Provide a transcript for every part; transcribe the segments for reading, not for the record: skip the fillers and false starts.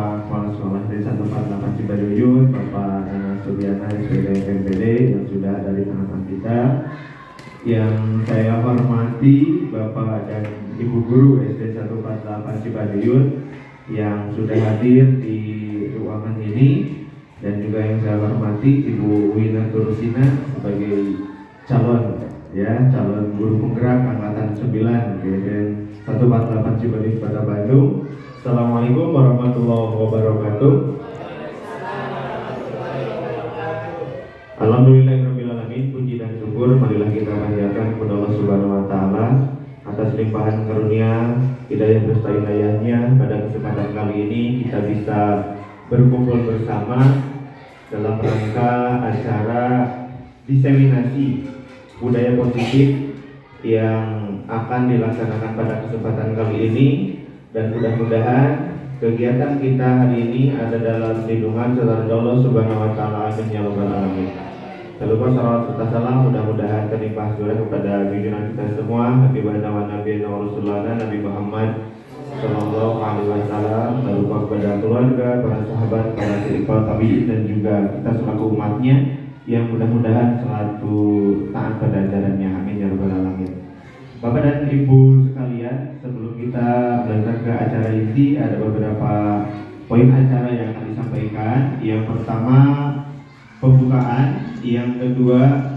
Bapak Kepala Sekolah Desa 148 Cibaduyut, Bapak Nana Suryana SPD MPD yang sudah ada di tengah-tengah kita. Yang saya hormati Bapak dan Ibu Guru SD 148 Cibaduyut yang sudah hadir di ruangan ini, dan juga yang saya hormati Ibu Wina Turusina sebagai calon guru penggerak angkatan 9 GDN 148 Cibaduyut Kota Bandung. Assalamualaikum warahmatullahi wabarakatuh. Alhamdulillahirrahmanirrahim. Puji dan syukur marilah kita panjatkan kepada Allah Subhanahu wa Ta'ala atas limpahan karunia hidayah berserta inayahnya. Pada kesempatan kali ini kita bisa berkumpul bersama dalam rangka acara diseminasi budaya positif yang akan dilaksanakan pada kesempatan kali ini, dan mudah-mudahan kegiatan kita hari ini ada dalam lindungan serta Allah Subhanahu wa Ta'ala. Amin ya rabbal alamin. Jangan lupa salawat serta salam mudah-mudahan terlimpah curah kepada junjungan kita semua Habibana wa Nabiyana wa Rasulana Nabi Muhammad Sallallahu Alaihi Wasallam. Jangan lupa kepada keluarga, para sahabat, para sirikal tabi'in, dan juga kita selaku umatnya yang mudah-mudahan selalu taat pada ajarannya. Amin ya rabbal alamin. Bapak dan Ibu sekalian, sebelum kita berangkat ke acara inti, ada beberapa poin acara yang akan disampaikan. Yang pertama pembukaan, yang kedua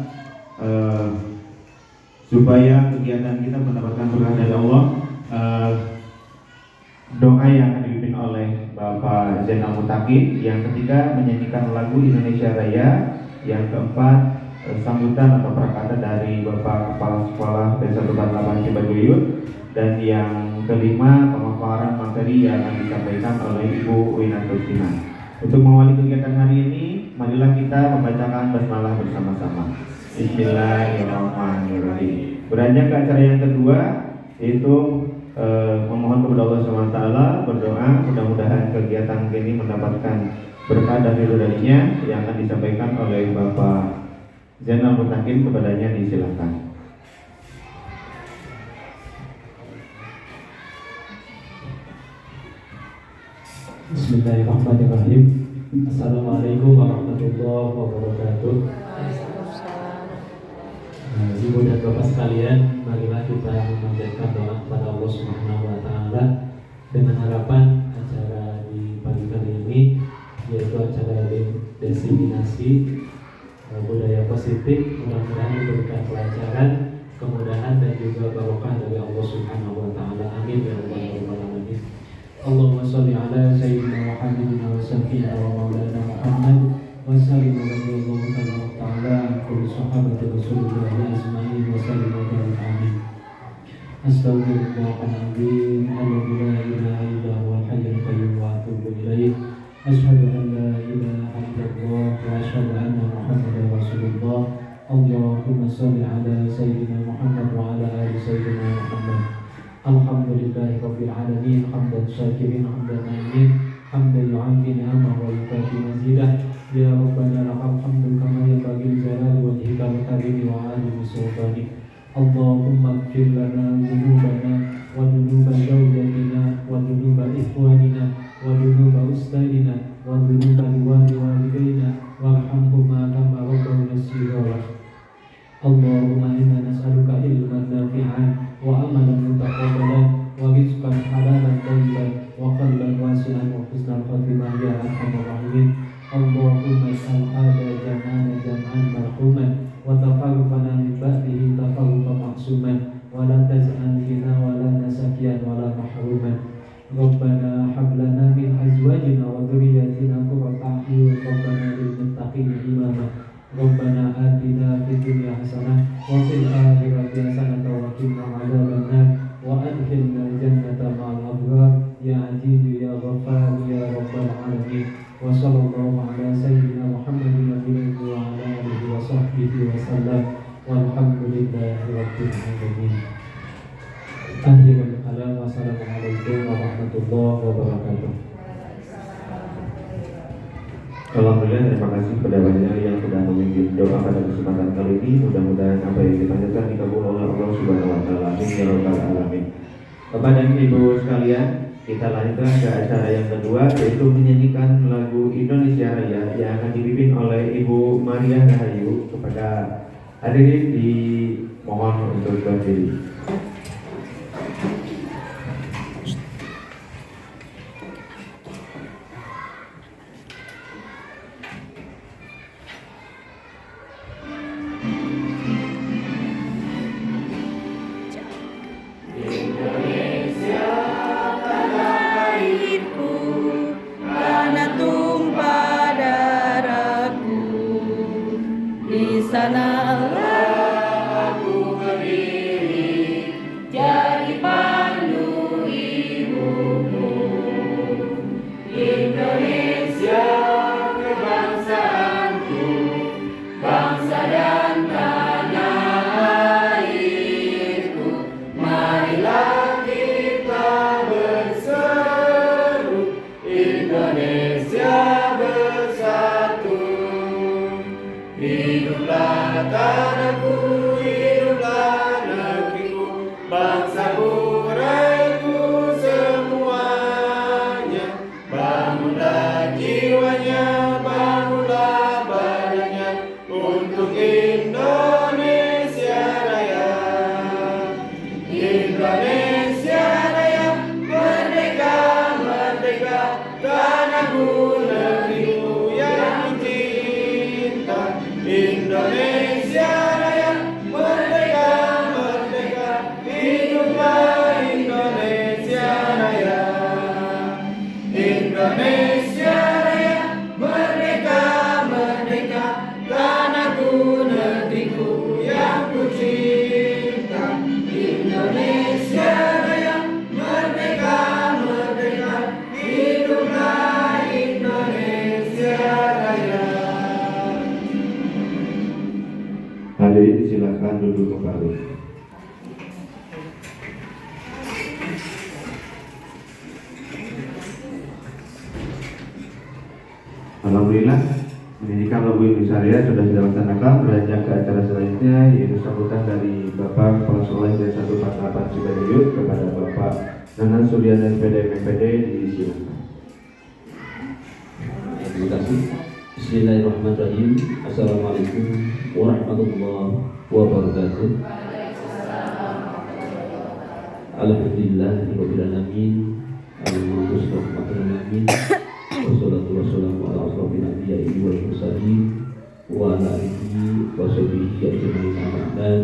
supaya kegiatan kita mendapatkan berkah dari Allah, doa yang akan dipimpin oleh Bapak Zainal Mutakin, yang ketiga menyanyikan lagu Indonesia Raya, yang keempat sambutan atau prakata dari Bapak Kepala Sekolah Desa 148 Cibaduyut, dan yang kelima pemaparan materi yang akan disampaikan oleh Ibu Wina Turusina. Untuk mengawali kegiatan hari ini, marilah kita membacakan basmalah bersama-sama. Bismillahirrahmanirrahim. Beranjak ke acara yang kedua, yaitu memohon kepada Allah SWT, berdoa mudah-mudahan kegiatan ini mendapatkan berkah dari darinya, yang akan disampaikan oleh Bapak Zainal Mutakin. Kepadanya disilakan. Bismillahirrahmanirrahim. Assalamualaikum warahmatullahi wabarakatuh. Ibu dan Bapak sekalian, marilah kita memanjatkan doa kepada Allah Subhanahu wa Ta'ala dengan harapan acara di pagi kali ini, yaitu acara diseminasi budaya positif, mudah-mudahan diberikan pelajaran, kemudahan, dan juga barokah dari Allah Subhanahu wa Ta'ala. Amin ya rabbal alamin. Allahumma sholli ala sayyidina Muhammadin wa sallina wa maulana Muhammad wa sallim wa ta'ala kulli sahabati Rasulullah ajma'in wa sallim wa barik. Amin. Astaghfirullahaladzim, la ilaha illa huwal hayyul qayyum wa atubu ilaih. Asyhadu an la ilaha illallah wa asyhadu anna Muhammadar Rasulullah. Allahumma sholli ala sayyidina Muhammad wa ala ali sayyidina Muhammad. Alhamdulillahi rabbil alamin, hamdan syakirin, hamdan na'imin, hamdan yu'afi ni'amah wa yukafi mazidah. Ya Rabbana lakal hamdu kama yanbaghi li jalali wajhikal karim wa 'azimi sultanik. Allahumma ighfir lana dhunubana wa dhunuba zawjatina wa dhunuba ikhwanina wa dhunuba ustadina wa dhunuba liwalidaina warhamhuma kama rabbawna shighara. Allahumma inna nas'aluka ilman nafi'an wa amalan mutaqabbalan wa rizqan halalan thayyiban wa qalban wasi'an wa husnal khatimah ya arhamar rahimin. Allahumma ij'al hadha jam'ana jam'an marhuman wa tafarruqana min ba'dihi tafarruqan ma'suman wa la taj'al fina wa la nasakiyan wa la mahruman. Rabbana hab lana min azwajina wa dhurriyyatina qurrata a'yun rabbana lil muttaqina imama. Rabbana atina fid dunya hasanah wa fil akhirati hasanah wa qina adzabannar wa adkhilna jannata ma'al abrar ya aziz ya ghaffar ya rabbal alamin. Wa sallallahu ala sayyidina Muhammadin nabiyyi wa ala alihi wa sahbihi wa sallam walhamdulillahi rabbil alamin. Akhirul kalam, wassalamualaikum warahmatullahi wabarakatuh. Alhamdulillah, terima kasih kepada banyak yang sudah memimpin doa pada kesempatan kali ini. Mudah-mudahan apa yang dipanjatkan dikabul oleh Allah Subhanahu wa Ta'ala. Amin ya rabbal alamin. Bapak dan Ibu sekalian, kita lanjutkan ke acara yang kedua, yaitu menyanyikan lagu Indonesia Raya yang akan dipimpin oleh Ibu Maria Rahayu. Kepada hadirin dimohon untuk berdiri. Hadirin silakan duduk kembali. Alhamdulillah, pendidikan lagu Indonesia Raya sudah dilaksanakan. Beranjak ke acara selanjutnya, yaitu sambutan dari Bapak Kepala Sekolah SD 148 Cibaduyut kepada Bapak Nanan Suryana SPD MPD, disilakan. Terima kasih. Bismillahirrahmanirrahim. Assalamualaikum warahmatullahi wabarakatuh. Alhamdulillahirabbil alamin. Alhamdulillahirabbil alamin. Wassalatu wassalamu ala asrofil anbiya'i wal mursalin wa ala alihi wa sahbihi ajma'in, amma ba'd.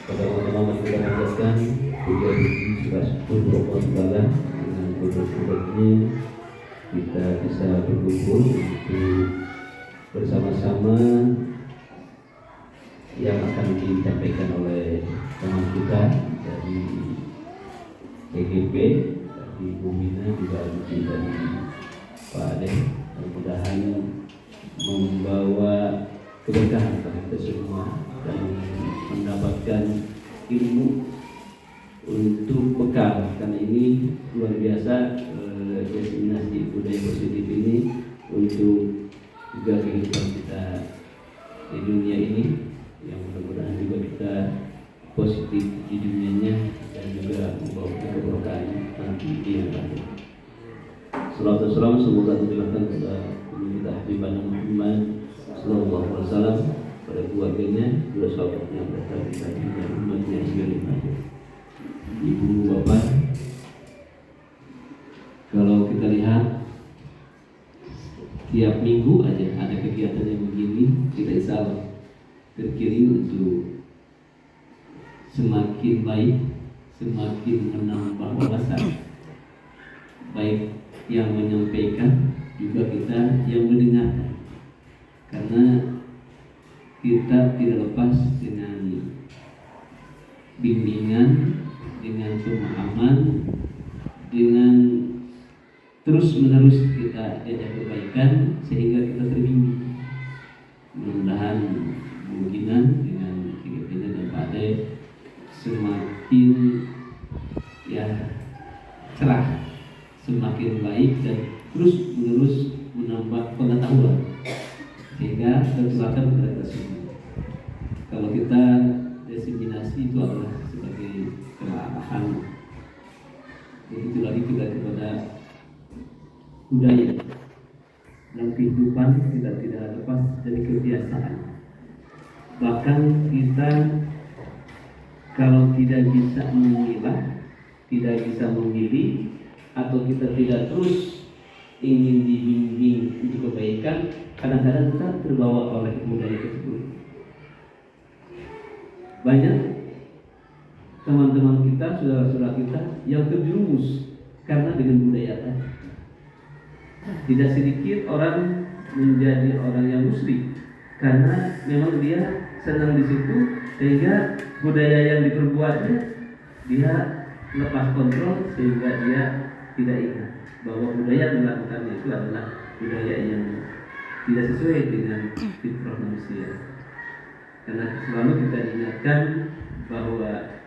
Pada teman-teman kita panjatkan puja puji sudah syukur kepada dengan bersyukurnya kita bisa berkumpul untuk bersama-sama yang akan disampaikan oleh teman kita dari EGP, dari Bumina, juga dari Pak Ade. Mudah-mudahan membawa keberkahan bagi kita semua dan mendapatkan ilmu untuk bekal, karena ini luar biasa. Diseminasi budaya positif ini untuk juga kehidupan kita di dunia ini, yang mudah-mudahan juga kita positif di dunianya dan juga membawa keberkahan nanti di akhirat. Salawat dan salam semoga tercurahkan kepada kita Habibana Muhammad sallallahu alaihi wasallam, pada keluarganya, dua sahabatnya, mereka dan umatnya sekalian. Ibu bapak, kalau kita lihat tiap minggu aja ada kegiatan yang begini, kita insya Allah terkirim untuk semakin baik, semakin menambah wawasan, baik yang menyampaikan juga kita yang mendengarkan, karena kita tidak lepas dengan bimbingan, dengan pemahaman, dengan terus-menerus kita diajak kebaikan sehingga kita terbimbing. Mudah-mudahan kemungkinan dengan kita dan Pak Ade semakin cerah, semakin baik dan terus-menerus menambah pengetahuan sehingga tertularkan kepada kita semua. Kalau kita diseminasi itu adalah sebagai kearahan, itu kembali kita kepada budaya. Dalam kehidupan kita tidak lepas dari kebiasaan. Bahkan kita kalau tidak bisa memilah, tidak bisa memilih, atau kita tidak terus ingin dibimbing untuk kebaikan, kadang-kadang kita terbawa oleh budaya tersebut. Banyak teman-teman kita, saudara-saudara kita yang terjerumus karena dengan budaya tadi. Tidak sedikit orang menjadi orang yang musyrik karena memang dia senang di situ, sehingga budaya yang diperbuatnya dia lepas kontrol, sehingga dia tidak ingat bahwa budaya yang dilakukannya itu adalah budaya yang tidak sesuai dengan fitrah manusia. Karena selalu kita diingatkan bahwa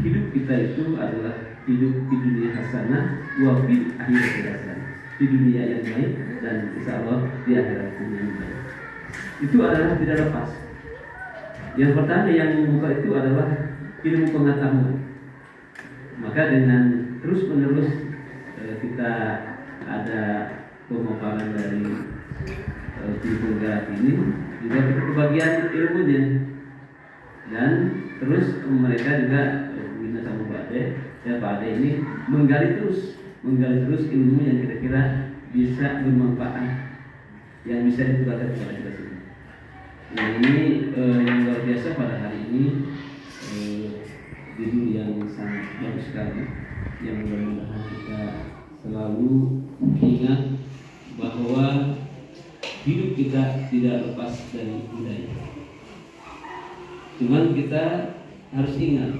hidup kita itu adalah hidup di dunia hasanah wa fil akhirati hasanah, di dunia yang baik dan insya Allah di akhirat yang baik. Itu adalah tidak lepas. Yang pertama yang membuka itu adalah ilmu pengetahuan. Maka dengan terus menerus kita ada pemaparan dari Filmograf ini, juga kita kebagian ilmunya, dan terus mereka juga Bina sama Pak Ade, ya Pak Ade ini menggali terus ilmu yang kira-kira bisa bermanfaat, yang bisa ditularkan kepada kita semua. Nah ini yang luar biasa pada hari ini, judul yang sangat bagus sekali, yang mudah-mudahan kita selalu ingat bahwa hidup kita tidak lepas dari budaya. Cuman kita harus ingat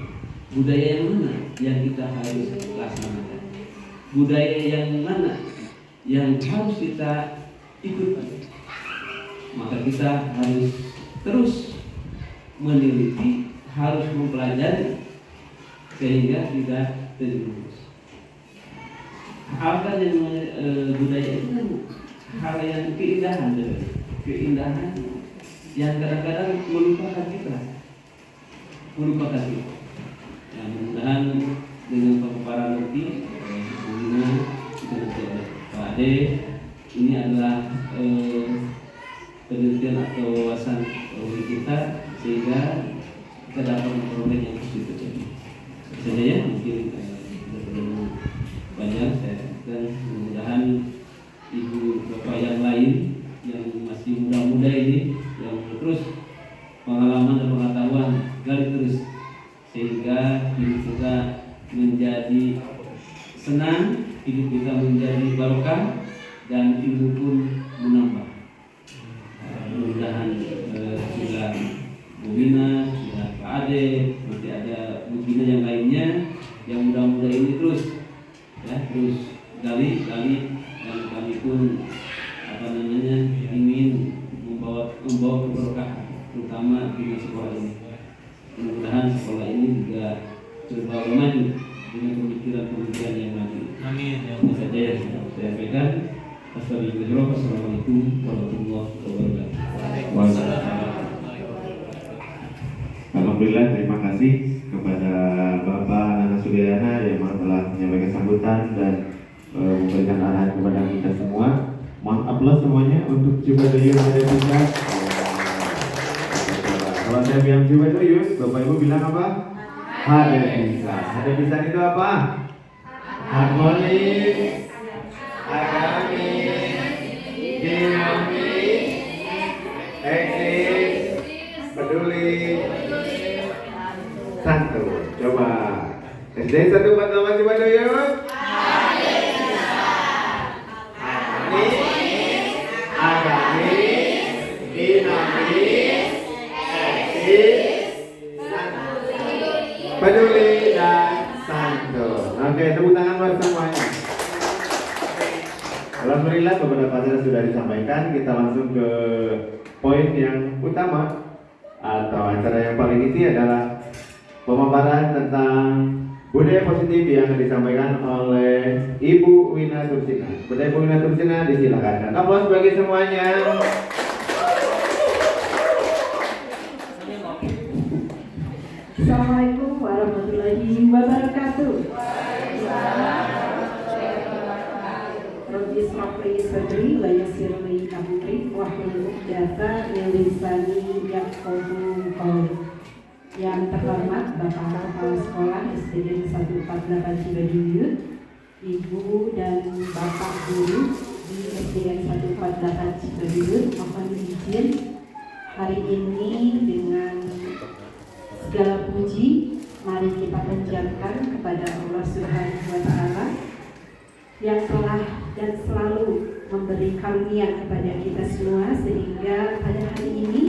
budaya yang mana yang kita harus laksanakan, budaya yang mana yang harus kita ikuti. Maka kita harus terus meneliti, harus mempelajari sehingga tidak terjerumus. Apa yang budaya itu kan hal yang keindahan yang kadang-kadang melupakan kita. Ya, mudah-mudahan dengan pemaparan nanti oleh Pak Ade, ini adalah penelitian atau wawasan kita, sehingga kita dapat memperoleh yang positif terjadi. Saja ya, mungkin banyak saya dan mudah-mudahan ibu bapak yang lain yang masih muda-muda ini yang terus pengalaman dan pengetahuan gali terus, sehingga hidup kita menjadi senang, hidup kita menjadi barokah, dan ilmu pun menambah. Mudah-mudahan sudah Bina, sudah Pak Ade, nanti ada Bina yang lainnya yang muda-muda ini terus gali, dan kami pun ingin membawa keberkahan, terutama di sekolah ini. Mudah-mudahan sekolah ini juga terbawa maju dengan pemikiran-pemikiran yang maju. Amin. Itu saja yang saya sampaikan. Assalamualaikum warahmatullahi wabarakatuh. Alhamdulillah, terima kasih kepada Bapak Nana Suryana yang telah menyampaikan sambutan dan memberikan arahan kepada kita semua. Mohon aplaus semuanya untuk Cibaduyut ada bisa. Kalau saya bilang Cibaduyut, Bapak Ibu bilang apa? Ada bisa. Ada bisa itu apa? Harmonis, agamis, dinamis, eksis, peduli, santun. Coba SD 1 buat nama Cibaduyut. Agamis, dinamis, eksis, peduli dan santun. Oke, tepuk tangan buat semuanya. Alhamdulillah beberapa hal sudah disampaikan. Kita langsung ke poin yang utama atau acara yang paling inti adalah pemaparan tentang budaya positif yang disampaikan oleh Ibu Wina Tursina. Budaya Ibu Wina Tursina disilakan. Aplaus bagi semuanya. Assalamualaikum warahmatullahi wabarakatuh. Rabbi ishrah li sadri wa yassir li amri wahlul 'uqdatam min lisani yafqahu qawli. Yang terhormat Bapak Kepala Sekolah SDN 148 Cibaduyut, Ibu dan Bapak Guru di SDN 148 Cibaduyut, mohon izin hari ini dengan segala puji mari kita panjatkan kepada Allah Subhanahu wa Ta'ala yang telah dan selalu memberi karunia kepada kita semua, sehingga pada hari ini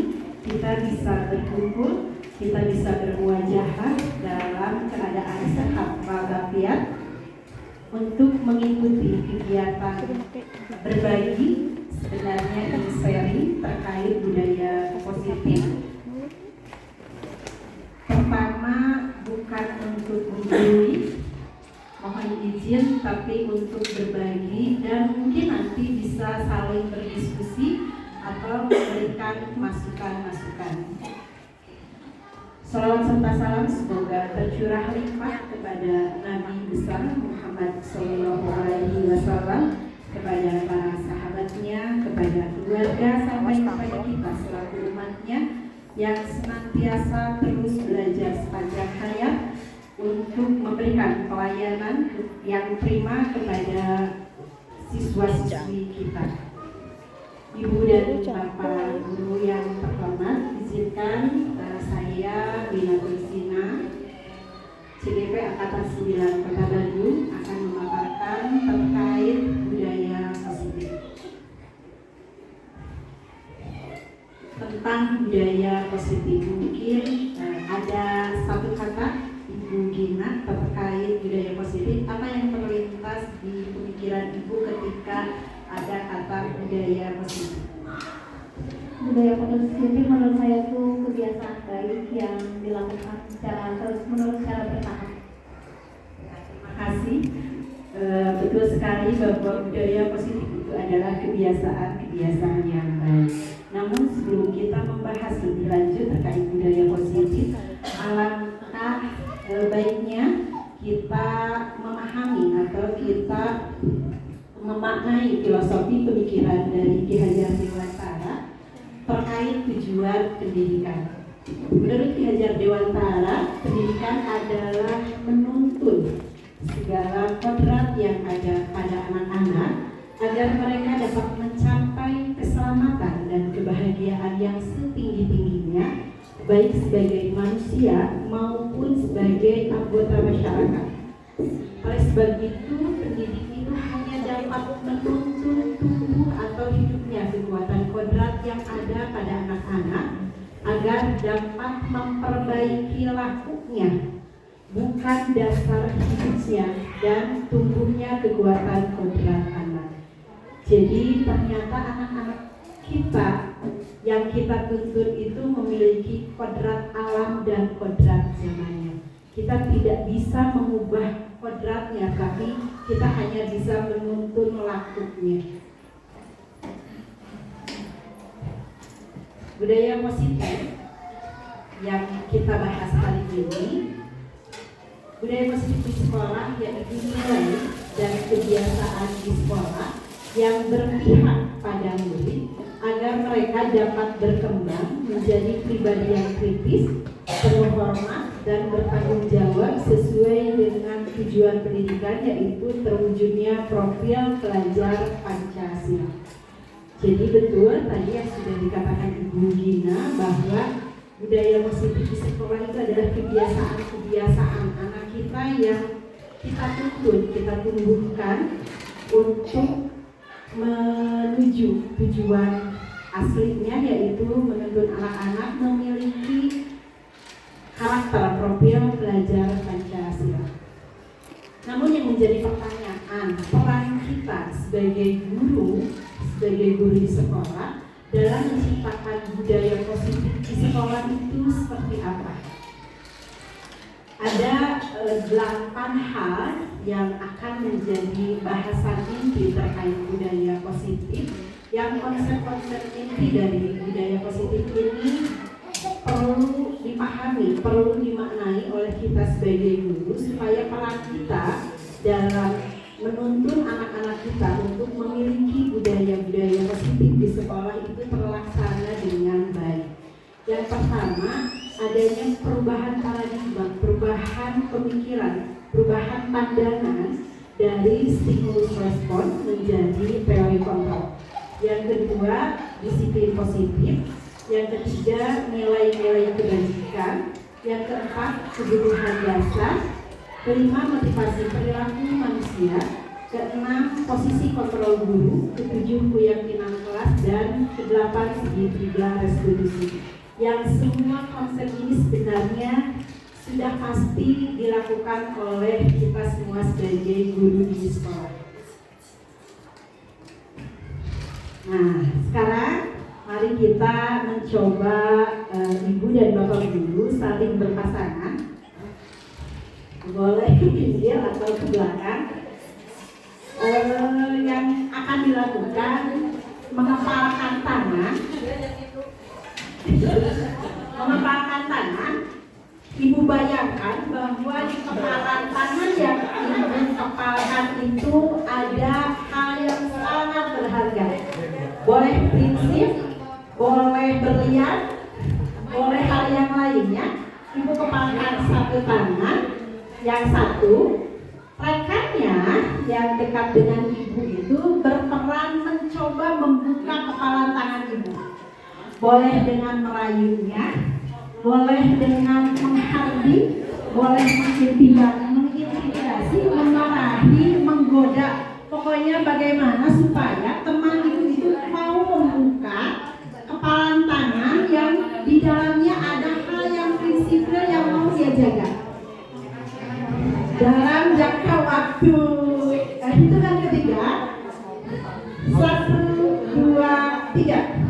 kita bisa berkumpul, kita bisa bermuajahah dalam keadaan sehat walafiat untuk mengikuti kegiatan berbagi, sebenarnya ini sharing terkait budaya positif. Pertama, bukan untuk menggurui, mohon izin, tapi untuk berbagi dan mungkin nanti bisa saling berdiskusi atau memberikan masukan-masukan. Salawat serta salam semoga tercurah limpah kepada Nabi besar Muhammad Sallallahu Alaihi Wasallam, kepada para sahabatnya, kepada keluarga, sampai kepada kita selaku umatnya yang senantiasa terus belajar sepanjang hayat untuk memberikan pelayanan yang prima kepada siswa-siswi kita. Ibu dan Bapak Guru yang terhormat, izinkan saya Bina Tulisina, CGP Angkatan 9 Kota Bandung akan memaparkan terkait budaya positif. Tentang budaya positif, mungkin ada satu kata Ibu Gina terkait budaya positif. Apa yang terlintas di pemikiran Ibu ketika ada kata budaya positif? Budaya positif menurut saya itu kebiasaan baik yang dilakukan secara terus-menerus, secara bertahap. Terima kasih. Betul sekali bahwa budaya positif itu adalah kebiasaan yang baik. Namun sebelum kita membahas lebih lanjut terkait budaya positif, alangkah baiknya kita memahami atau kita memaknai filosofi pemikiran dari Ki Hajar Dewantara terkait tujuan pendidikan. Menurut Ki Hajar Dewantara, pendidikan adalah menuntun segala kodrat yang ada pada anak-anak agar mereka dapat mencapai keselamatan dan kebahagiaan yang setinggi-tingginya, baik sebagai manusia maupun sebagai anggota masyarakat. Oleh sebab itu, pendidik itu hanya dapat menuntun tubuh atau hidupnya kekuatan kodrat yang ada pada anak-anak agar dapat memperbaiki lakunya, bukan dasar hidupnya dan tumbuhnya kekuatan kodrat anak. Jadi ternyata anak-anak kita yang kita tuntun itu memiliki kodrat alam dan kodrat zamannya. Kita tidak bisa mengubah kodratnya, tapi kita hanya bisa menuntun lakunya. Budaya positif yang kita bahas kali ini, budaya positif di sekolah, yaitu nilai dan kebiasaan di sekolah yang berpihak pada murid agar mereka dapat berkembang menjadi pribadi yang kritis, penuh hormat dan bertanggung jawab sesuai dengan tujuan pendidikan, yaitu terwujudnya profil pelajar Pancasila. Jadi betul tadi yang sudah dikatakan Ibu Gina bahwa budaya positif di sekolah itu adalah kebiasaan anak kita yang kita tuntun, kita tumbuhkan untuk menuju tujuan aslinya, yaitu menuntun anak-anak memiliki karakter profil pelajar Pancasila. Namun yang menjadi pertanyaan, peran kita sebagai guru di sekolah dalam menciptakan budaya positif di sekolah itu seperti apa? Ada 8 hal yang akan menjadi bahasan inti terkait budaya positif, yang konsep-konsep inti dari budaya positif ini perlu dipahami, perlu dimaknai oleh kita sebagai guru supaya peran kita dalam menuntun anak-anak kita untuk memiliki budaya-budaya positif di sekolah itu terlaksana dengan baik. Yang pertama, adanya perubahan paradigma, perubahan pemikiran, perubahan pandangan dari stimulus respon menjadi teori kontrol. Yang kedua, disiplin positif. Yang ketiga, nilai-nilai kebajikan. Yang keempat, kebutuhan dasar. Kelima, motivasi perilaku manusia. Keenam, posisi kontrol guru. Ketujuh, keyakinan kelas. Dan kedelapan, segitiga restitusi. Yang semua konsep ini sebenarnya sudah pasti dilakukan oleh kita semua sebagai guru di sekolah. Nah, sekarang mari kita mencoba ibu dan bapak guru saling berpasangan. Boleh ke pinggir atau ke belakang. Yang akan dilakukan mengepalkan tangan. Mengepalkan tangan. Ibu bayangkan bahwa di kepalan tangan yang ibu kepalkan itu ada hal yang sangat berharga. Boleh prinsip, boleh berlian, boleh hal yang lainnya. Ibu kepalkan satu tangan, yang satu rekannya yang dekat dengan ibu itu berperan mencoba membuka kepalan tangan ibu. Boleh dengan merayunya, boleh dengan menghardik, boleh mengintimidasi, memarahi, menggoda. Pokoknya bagaimana supaya teman itu mau membuka kepalan tangan yang di dalamnya ada hal yang prinsipil yang mau dia jaga dalam jangka waktu. Itu kan ketiga. 1, 2, 3.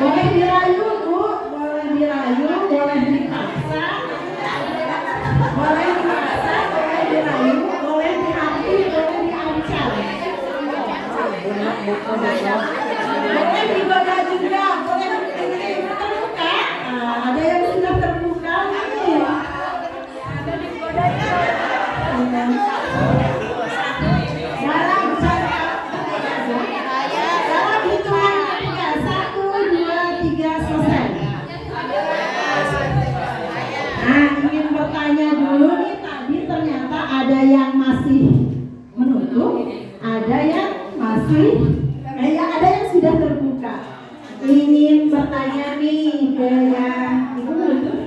Boleh dirayu Bu, boleh dirayu, boleh dipaksa, boleh dipaksa, boleh dirayu, boleh dihati, boleh diancam. Boleh digoda juga, boleh terbuka. Ada yang sudah terbuka nih. Ada digoda juga. Dalam hitungan ketiga, 1, 2, 3, selesai. Nah, ingin bertanya dulu nih, tadi ternyata ada yang masih menutup, ada yang masih, ada yang sudah terbuka. Ingin bertanya nih ke yang ibu menutup,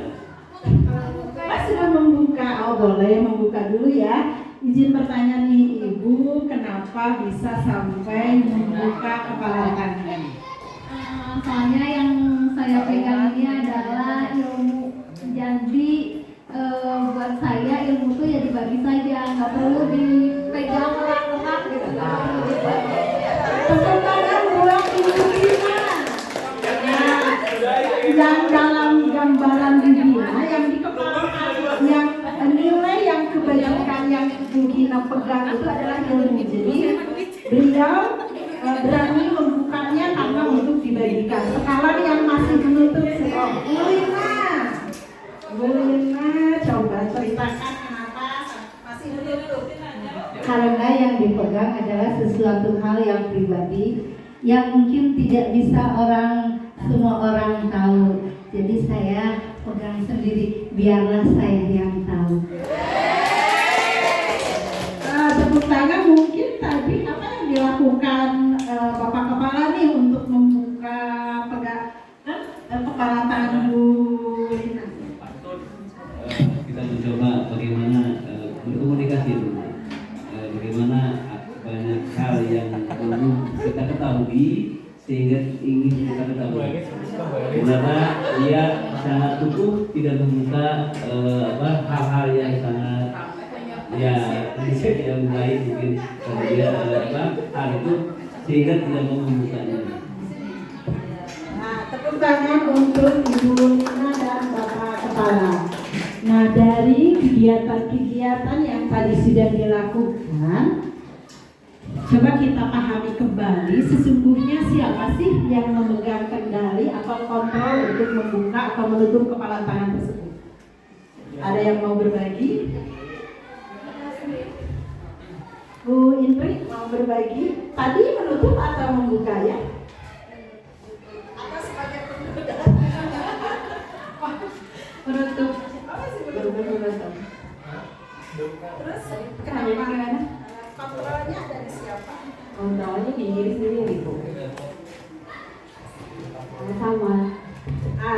Mas sudah membuka, oh boleh membuka dulu ya. Izin bertanya nih ibu, kenapa bisa sampai membuka kepala tangan? Soalnya yang saya pegang ini adalah ilmu. Jadi buat saya ilmu itu ya dibagi saja, nggak perlu dipegang erat-erat gitu. Tepuk tangan buat Ibu Dina. Yang dalam gambaran di Dina, yang di kepala, yang nilai yang kebajikan yang Ibu Dina pegang itu adalah ilmu. Jadi beliau berani membukanya karena untuk dibagikan. Sekarang yang masih menutup sekolah, Bu Lina, coba ceritakan kenapa masih menutup. Karena yang dipegang adalah sesuatu hal yang pribadi yang mungkin tidak bisa semua orang tahu. Jadi saya pegang sendiri, biarlah saya yang tahu. Tepuk tangan. Mungkin tadi apa yang dilakukan Bapak Kepala nih untuk membuka kepala tangan Bu Lina? Kita mencoba bagaimana berkomunikasi dulu, bagaimana banyak hal yang perlu kita ketahui sehingga ingin kita ketahui. Karena dia sangat tutup, tidak membuka hal-hal yang sangat yang lain mungkin dia hal itu sehingga tidak mau membukanya. Nah, tepuk tangan untuk Ibu Lina dan Bapak Kepala. Nah, dari kegiatan-kegiatan yang tadi sudah dilakukan, coba kita pahami kembali sesungguhnya siapa sih yang memegang kendali atau kontrol untuk membuka atau menutup kepala tangan tersebut. Ada yang mau berbagi? Bu Indri mau berbagi. Tadi menutup atau membuka ya? Atau sebagai penutup? Menutup. Menutup. Terus kenapa? Kontrolnya ada di siapa? Kontrolnya di diri sendiri, Bu. Sama.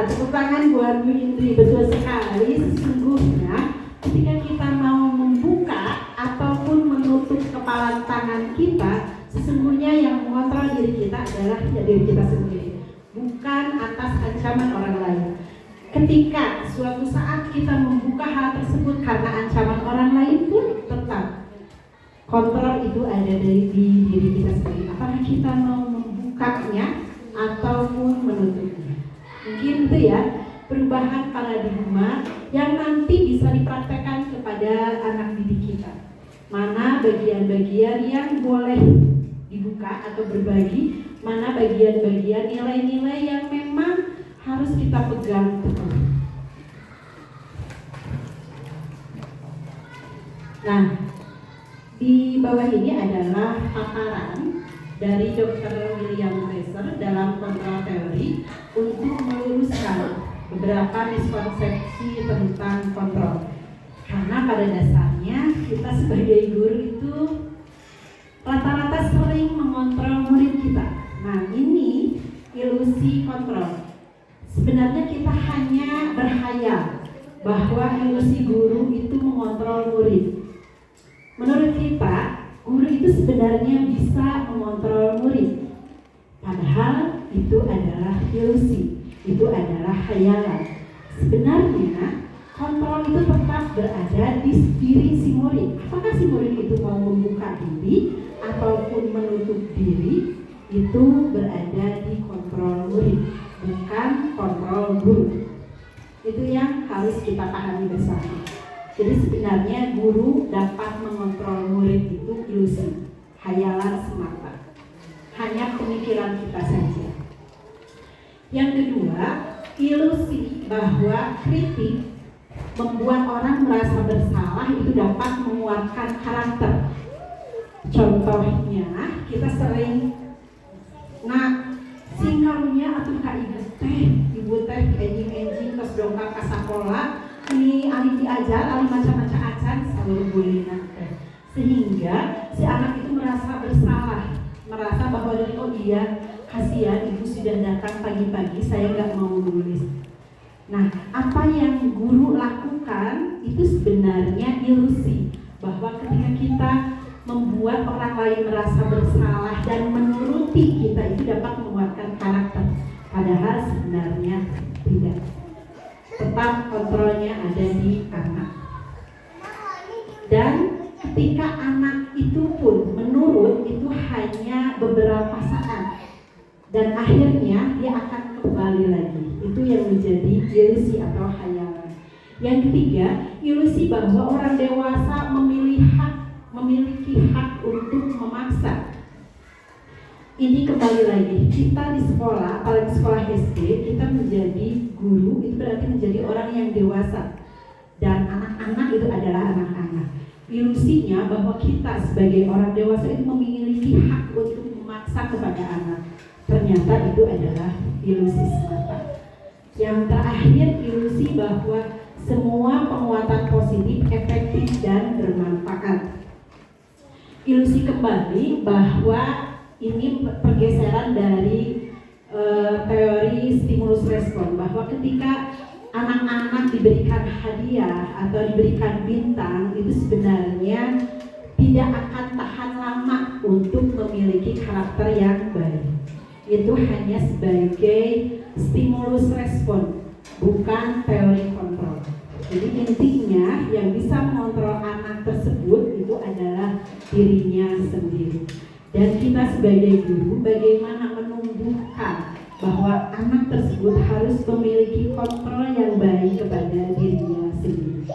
Tepuk tangan buat Bu Indri. Betul sekali. Sesungguhnya ketika kita mau membuka ataupun menutup kepala tangan kita, sesungguhnya yang mengontrol diri kita adalah diri kita sendiri, bukan atas ancaman orang lain. Ketika suatu saat kita membuka hal tersebut karena ancaman orang lain pun, tetap kontrol itu ada di diri kita sendiri. Apakah kita mau membukanya ataupun menutupnya? Mungkin itu ya perubahan paradigma yang nanti bisa dipraktekkan kepada anak didik kita. Mana bagian-bagian yang boleh dibuka atau berbagi, mana bagian-bagian nilai-nilai yang memang harus kita pegang teguh. Nah, di bawah ini adalah paparan dari Dr. William Fraser dalam kontrol teori untuk meluruskan beberapa miskonsepsi tentang kontrol. Karena pada dasarnya kita sebagai guru itu rata-rata sering mengontrol murid kita. Nah, ini ilusi kontrol. Sebenarnya kita hanya berhayal bahwa ilusi guru itu mengontrol murid. Menurut kita, guru itu sebenarnya bisa mengontrol murid. Padahal itu adalah ilusi, itu adalah khayalan. Sebenarnya kontrol itu tetap berada di diri si murid. Apakah si murid itu mau membuka diri ataupun menutup diri, itu berada di kontrol murid, bukan kontrol guru. Itu yang harus kita pahami bersama. Jadi sebenarnya guru dapat mengontrol murid itu ilusi, khayalan semata, hanya pemikiran kita saja. Yang kedua, ilusi bahwa kritik membuat orang merasa bersalah itu dapat menguatkan karakter. Contohnya, kita sering sing karunya atuh ka ibu teh enjing terus dongkap ka sakola, ini ali diajar, ali macam-macam acan saluruh bulina teh. Sehingga si anak itu merasa bersalah, merasa bahwa oh iya, kasihan ibu sudah datang pagi-pagi, saya nggak mau nulis. Nah, apa yang guru lakukan itu sebenarnya ilusi, bahwa ketika kita membuat orang lain merasa bersalah dan menuruti kita itu dapat menguatkan karakter. Padahal sebenarnya tidak. Tetap kontrolnya ada di anak. Dan ketika anak itu pun menurut, itu hanya beberapa saat. Dan akhirnya dia akan kembali lagi. Itu yang menjadi ilusi atau khayalan. Yang ketiga, ilusi bahwa orang dewasa memiliki hak untuk memaksa. Ini kembali lagi, kita di sekolah, apalagi sekolah SD, kita menjadi guru, itu berarti menjadi orang yang dewasa. Dan anak-anak itu adalah anak-anak. Ilusinya bahwa kita sebagai orang dewasa itu memiliki hak untuk memaksa kepada anak. Ternyata itu adalah ilusi semata. Yang terakhir, ilusi bahwa semua penguatan positif efektif dan bermanfaat. Ilusi kembali bahwa ini pergeseran dari teori stimulus respon, bahwa ketika anak-anak diberikan hadiah atau diberikan bintang, itu sebenarnya tidak akan tahan lama untuk memiliki karakter yang baik. Itu hanya sebagai stimulus respon, bukan teori kontrol. Jadi intinya yang bisa mengontrol anak tersebut itu adalah dirinya sendiri. Dan kita sebagai guru bagaimana menumbuhkan bahwa anak tersebut harus memiliki kontrol yang baik kepada dirinya sendiri.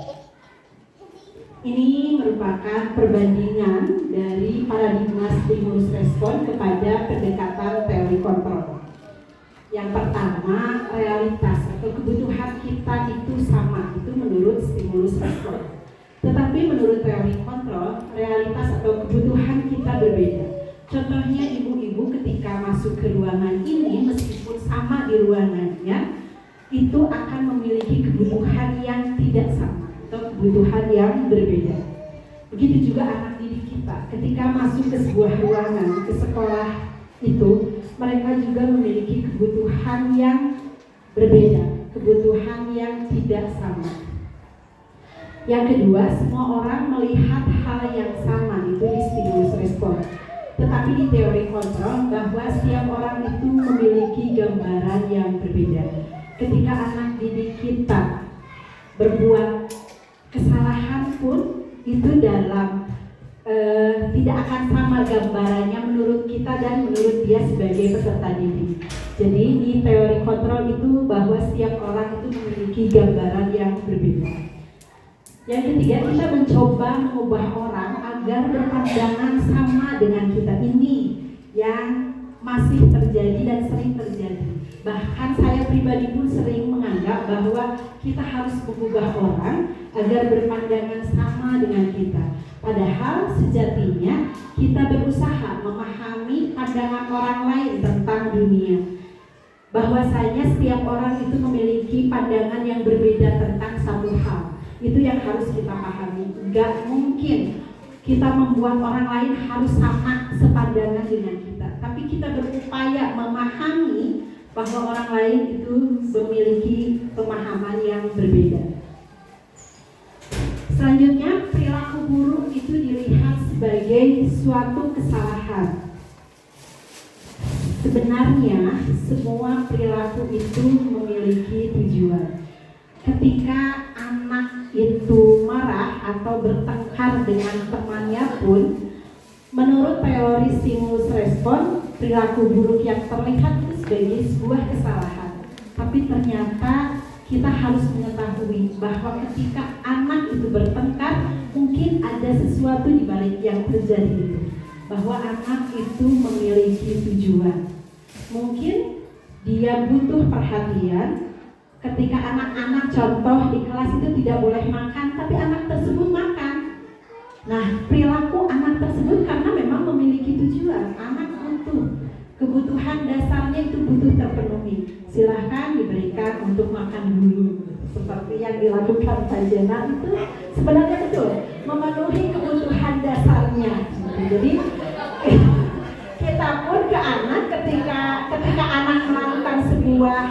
Ini merupakan perbandingan dari paradigma stimulus respon kepada pendekatan teori kontrol. Yang pertama, realitas atau kebutuhan kita itu sama, itu menurut stimulus respon. Tetapi menurut teori kontrol, realitas atau kebutuhan Contohnya ibu-ibu ketika masuk ke ruangan ini, meskipun sama di ruangannya, itu akan memiliki kebutuhan yang tidak sama atau kebutuhan yang berbeda. Begitu juga anak didik kita, ketika masuk ke sebuah ruangan, ke sekolah itu, mereka juga memiliki kebutuhan yang berbeda, kebutuhan yang tidak sama. Yang kedua, semua orang melihat hal yang sama, itu di stimulus respon. Tetapi di teori kontrol, bahwa setiap orang itu memiliki gambaran yang berbeda. Ketika anak didik kita berbuat kesalahan pun, itu dalam tidak akan sama gambarannya menurut kita dan menurut dia sebagai peserta didik. Jadi di teori kontrol itu bahwa setiap orang itu memiliki gambaran yang berbeda. Yang ketiga, kita mencoba mengubah orang agar berpandangan sama dengan kita. Ini yang masih terjadi dan sering terjadi. Bahkan saya pribadi pun sering menganggap bahwa kita harus mengubah orang agar berpandangan sama dengan kita. Padahal sejatinya kita berusaha memahami pandangan orang lain tentang dunia. Bahwasanya setiap orang itu memiliki pandangan yang berbeda tentang satu hal. Itu yang harus kita pahami. Gak mungkin kita membuat orang lain harus sama sepandangan dengan kita. Tapi kita berupaya memahami bahwa orang lain itu memiliki pemahaman yang berbeda. Selanjutnya, perilaku buruk itu dilihat sebagai suatu kesalahan. Sebenarnya semua perilaku itu memiliki tujuan. Ketika anak itu marah atau bertengkar dengan temannya pun, menurut teori stimulus respon, perilaku buruk yang terlihat itu sebagai sebuah kesalahan. Tapi ternyata kita harus mengetahui bahwa ketika anak itu bertengkar, mungkin ada sesuatu di balik yang terjadi itu. Bahwa anak itu memiliki tujuan. Mungkin dia butuh perhatian. Ketika anak-anak contoh di kelas itu tidak boleh makan, tapi anak tersebut makan. Nah, perilaku anak tersebut karena memang memiliki tujuan. Anak butuh, kebutuhan dasarnya itu butuh terpenuhi. Silahkan diberikan untuk makan dulu. Seperti yang dilakukan Fajana itu sebenarnya betul, memenuhi kebutuhan dasarnya. Jadi kita pun ke anak ketika anak melakukan sebuah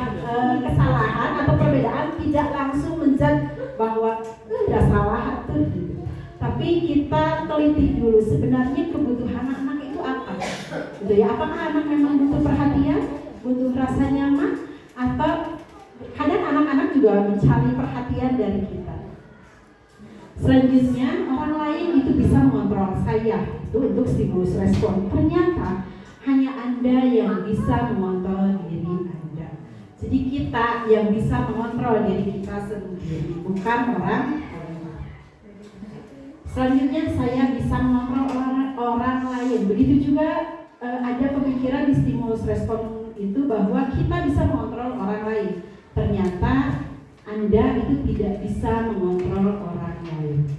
kesalahan atau perbedaan, tidak langsung menjudge bahwa udah salah tuh gitu. Tapi kita teliti dulu sebenarnya kebutuhan anak itu apa. Gitu ya, apakah anak memang butuh perhatian, butuh rasa nyaman, atau kadang anak-anak juga mencari perhatian dari kita. Selanjutnya, orang lain itu bisa mengontrol saya itu untuk stimulus respon. Ternyata hanya Anda yang bisa mengontrol diri Anda. Jadi kita yang bisa mengontrol diri kita sendiri, bukan orang lain. Selanjutnya, saya bisa mengontrol orang lain. Begitu juga ada pemikiran di stimulus respon itu bahwa kita bisa mengontrol orang lain. Ternyata Anda itu tidak bisa mengontrol orang lain.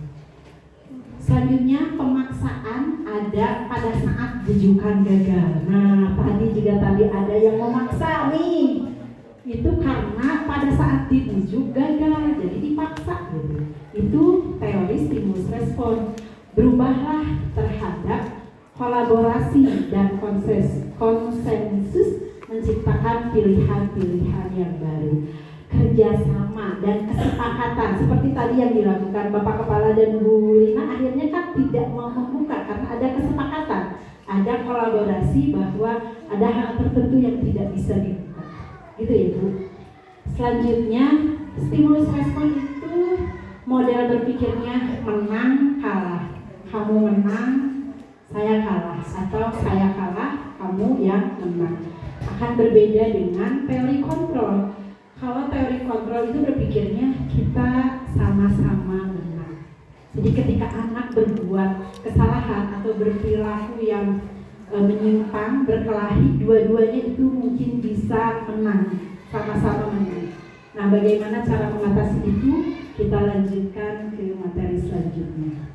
Selanjutnya, pemaksaan ada pada saat bujukan gagal. Nah, tadi ada yang memaksa nih. Itu karena pada saat dibujuk gagal, jadi dipaksa gitu. Itu teori stimulus respon. Berubahlah terhadap kolaborasi dan konsensus menciptakan pilihan-pilihan yang baru. Kerjasama dan kesepakatan seperti tadi yang dilakukan Bapak Kepala dan Bu Lina, akhirnya kan tidak mau membuka karena ada kesepakatan, ada kolaborasi bahwa ada hal tertentu yang tidak bisa dibuka. Gitu ya Bu. Selanjutnya, stimulus respon itu model berpikirnya menang kalah. Kamu menang, saya kalah, atau saya kalah, kamu yang menang. Akan berbeda dengan teori kontrol. Kalau teori kontrol itu berpikirnya kita sama-sama menang. Jadi ketika anak berbuat kesalahan atau berperilaku yang menyimpang, berkelahi, dua-duanya itu mungkin bisa menang, sama-sama menang. Nah, bagaimana cara mengatasi itu? Kita lanjutkan ke materi selanjutnya.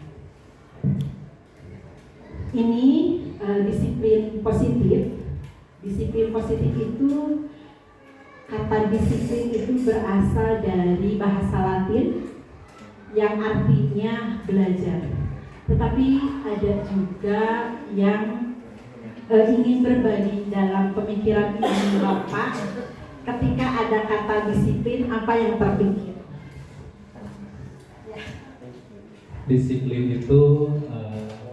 Ini disiplin positif. Disiplin positif itu, kata disiplin itu berasal dari bahasa Latin yang artinya belajar. Tetapi ada juga yang ingin berbagi dalam pemikiran ini Bapak. Ketika ada kata disiplin, apa yang terpikir? Disiplin itu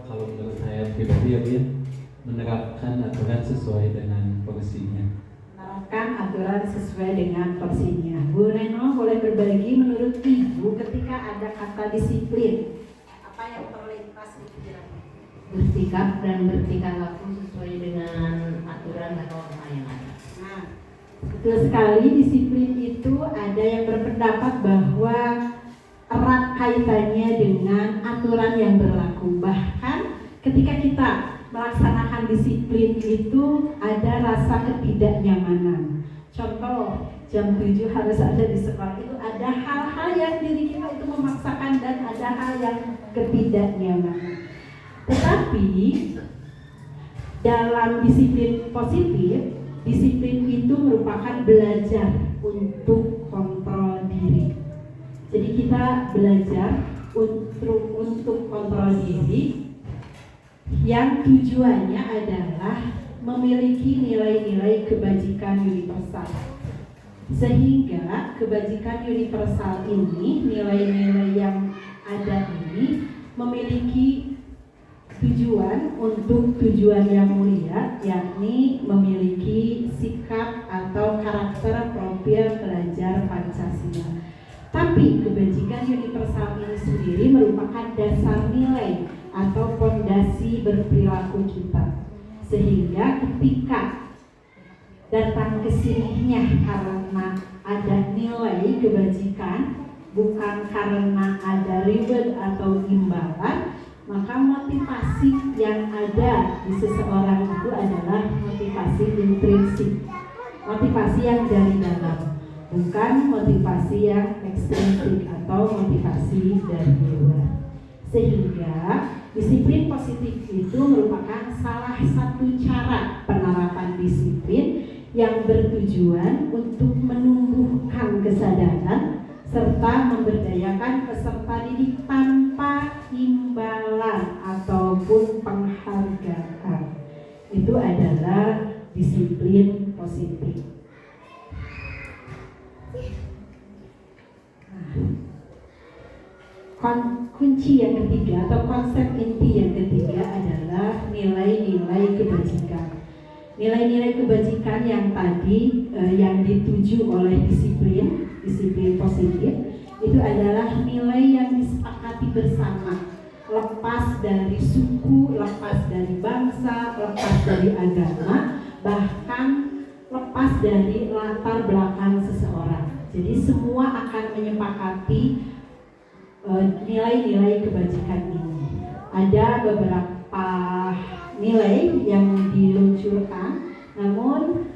kalau menurut saya pribadi ya Bu, menerapkan aturan sesuai dengan porsinya. Menerapkan aturan sesuai dengan porsinya. Bu Reno boleh berbagi menurut Ibu ketika ada kata disiplin, apa yang terlintas di pikirannya? Bersikap dan bertingkah laku sesuai dengan aturan dan norma yang ada. Nah, betul sekali, disiplin itu ada yang berpendapat bahwa erat kaitannya dengan aturan yang berlaku. Bahkan ketika kita melaksanakan disiplin itu ada rasa ketidaknyamanan. Contoh, jam 7 harus ada di sekolah, itu ada hal-hal yang diri kita itu memaksakan dan ada hal yang ketidaknyamanan. Tetapi dalam disiplin positif, disiplin itu merupakan belajar untuk kontrol diri. Jadi kita belajar untuk kontrol diri yang tujuannya adalah memiliki nilai-nilai kebajikan universal. Sehingga kebajikan universal ini, nilai-nilai yang ada ini memiliki tujuan untuk tujuan yang mulia, yakni memiliki sikap atau karakter profil pelajar Pancasila. Tapi kebajikan universal ini sendiri merupakan dasar nilai atau fondasi berperilaku kita. Sehingga ketika datang ke sininya karena ada nilai kebajikan, bukan karena ada reward atau imbalan, maka motivasi yang ada di seseorang itu adalah motivasi intrinsik, motivasi yang dari dalam, bukan motivasi yang ekstrinsik atau motivasi dari luar. Sehingga disiplin positif itu merupakan salah satu cara penerapan disiplin yang bertujuan untuk menumbuhkan kesadaran serta memberdayakan peserta didik tanpa imbalan ataupun penghargaan. Itu adalah disiplin positif. Kunci yang ketiga atau konsep inti yang ketiga adalah nilai-nilai kebajikan. Nilai-nilai kebajikan yang tadi yang dituju oleh disiplin positif itu adalah nilai yang disepakati bersama, lepas dari suku, lepas dari bangsa, lepas dari agama, bahkan lepas dari latar belakang seseorang. Jadi semua akan menyepakati nilai-nilai kebajikan ini. Ada beberapa nilai yang diluncurkan, namun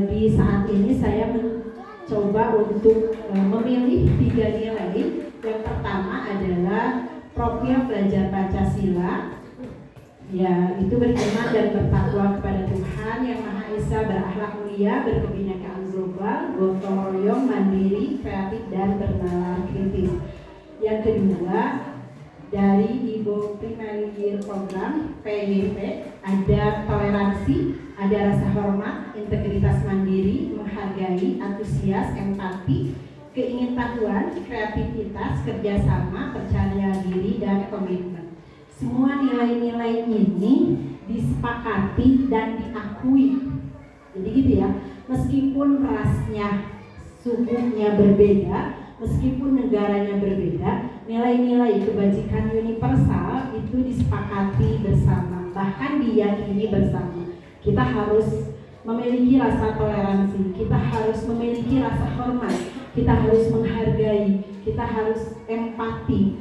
di saat ini saya mencoba untuk memilih 3 nilai. Yang pertama adalah profil pelajar Pancasila, ya itu beriman dan bertakwa kepada Tuhan Yang Maha Esa, berakhlak mulia, berkebinekaan global, gotong royong, mandiri, kreatif dan bernalar kritis. Yang kedua, dari Ibu Primary Year Program PYP, ada toleransi, ada rasa hormat, integritas mandiri, menghargai, antusias, empati, keingintahuan, kreativitas, kerjasama, percaya diri, dan komitmen. Semua nilai-nilai ini disepakati dan diakui. Jadi gitu ya, meskipun rasnya, sukunya berbeda, meskipun negaranya berbeda, nilai-nilai kebajikan universal itu disepakati bersama, bahkan diyakini bersama. Kita harus memiliki rasa toleransi, kita harus memiliki rasa hormat, kita harus menghargai, kita harus empati,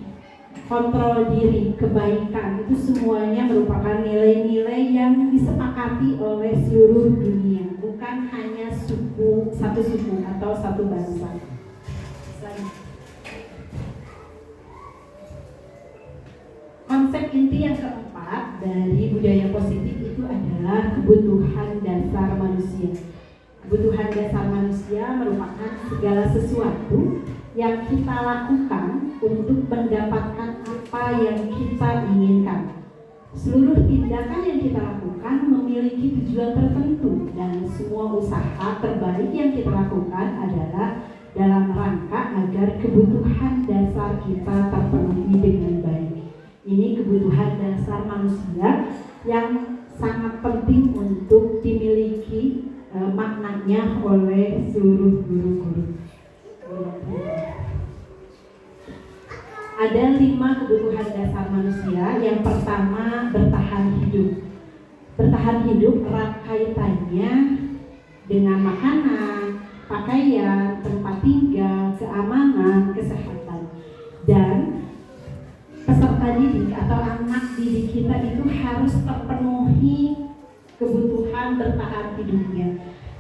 kontrol diri, kebaikan. Itu semuanya merupakan nilai-nilai yang disepakati oleh seluruh dunia, bukan hanya satu suku atau satu bangsa. Konsep inti yang keempat dari budaya positif itu Kebutuhan dasar manusia merupakan segala sesuatu yang kita lakukan untuk mendapatkan apa yang kita inginkan. Seluruh tindakan yang kita lakukan memiliki tujuan tertentu, dan semua usaha terbaik yang kita lakukan adalah dalam rangka agar kebutuhan dasar kita terpenuhi dengan baik. Ini kebutuhan dasar manusia yang sangat penting untuk dimiliki maknanya oleh seluruh guru-guru. Ada 5 kebutuhan dasar manusia. Yang pertama, bertahan hidup. Bertahan hidup erat kaitannya dengan makanan, pakaian, tempat tinggal, keamanan, kesehatan. Dan peserta didik atau anak didik kita itu harus terpenuhi kebutuhan bertahan hidupnya.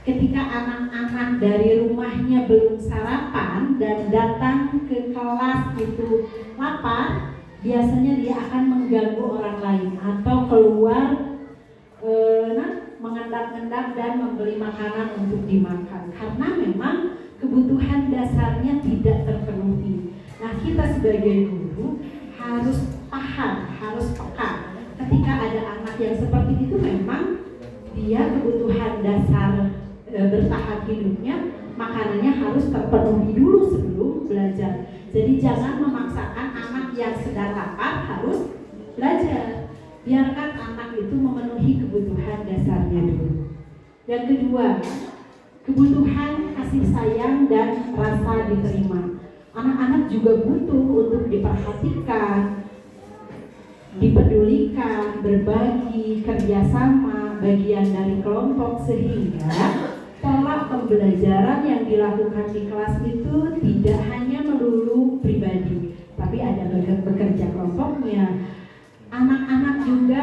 Ketika anak-anak dari rumahnya belum sarapan dan datang ke kelas itu lapar, biasanya dia akan mengganggu orang lain atau keluar mengendap-endap dan membeli makanan untuk dimakan, karena memang kebutuhan dasarnya tidak terpenuhi. Nah, kita sebagai guru harus paham, harus peka. Ketika ada anak yang seperti itu, memang dia kebutuhan dasar bertahan hidupnya, makanannya harus terpenuhi dulu sebelum belajar. Jadi jangan memaksakan anak yang sedang lapar harus belajar. Biarkan anak itu memenuhi kebutuhan dasarnya dulu. Yang kedua, kebutuhan kasih sayang dan rasa diterima. Anak-anak juga butuh untuk diperhatikan, dipedulikan, berbagi, kerjasama, bagian dari kelompok, sehingga pola pembelajaran yang dilakukan di kelas itu tidak hanya melulu pribadi, tapi ada bekerja kelompoknya. Anak-anak juga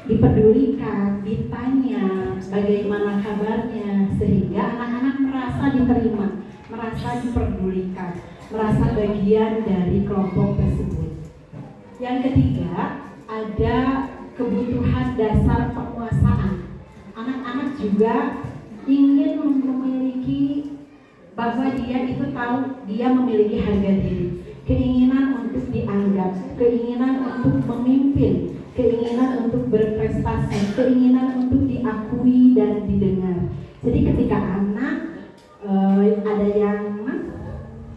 dipedulikan, ditanya bagaimana kabarnya, sehingga anak-anak merasa diterima, merasa dipedulikan, merasa bagian dari kelompok tersebut. Yang ketiga, ada kebutuhan dasar penguasaan. Anak-anak juga ingin memiliki, bahwa dia itu tahu dia memiliki harga diri, keinginan untuk dianggap, keinginan untuk memimpin, keinginan untuk berprestasi, keinginan untuk diakui dan didengar. Jadi ketika anak ada yang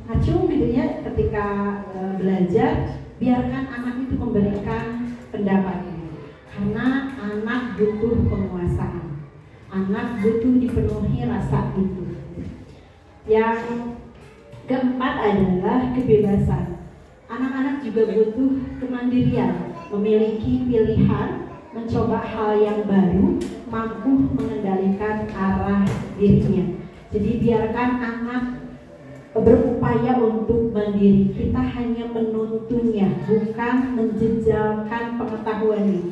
ngacung gitu ya ketika belajar, biarkan anak itu memberikan pendapatnya, karena anak butuh penguasaan, anak butuh dipenuhi rasa itu. Yang keempat adalah kebebasan. Anak-anak juga butuh kemandirian, memiliki pilihan, mencoba hal yang baru, mampu mengendalikan arah dirinya. Jadi biarkan anak berupaya untuk mandiri. Kita hanya menuntunnya, bukan menjejalkan pengetahuannya.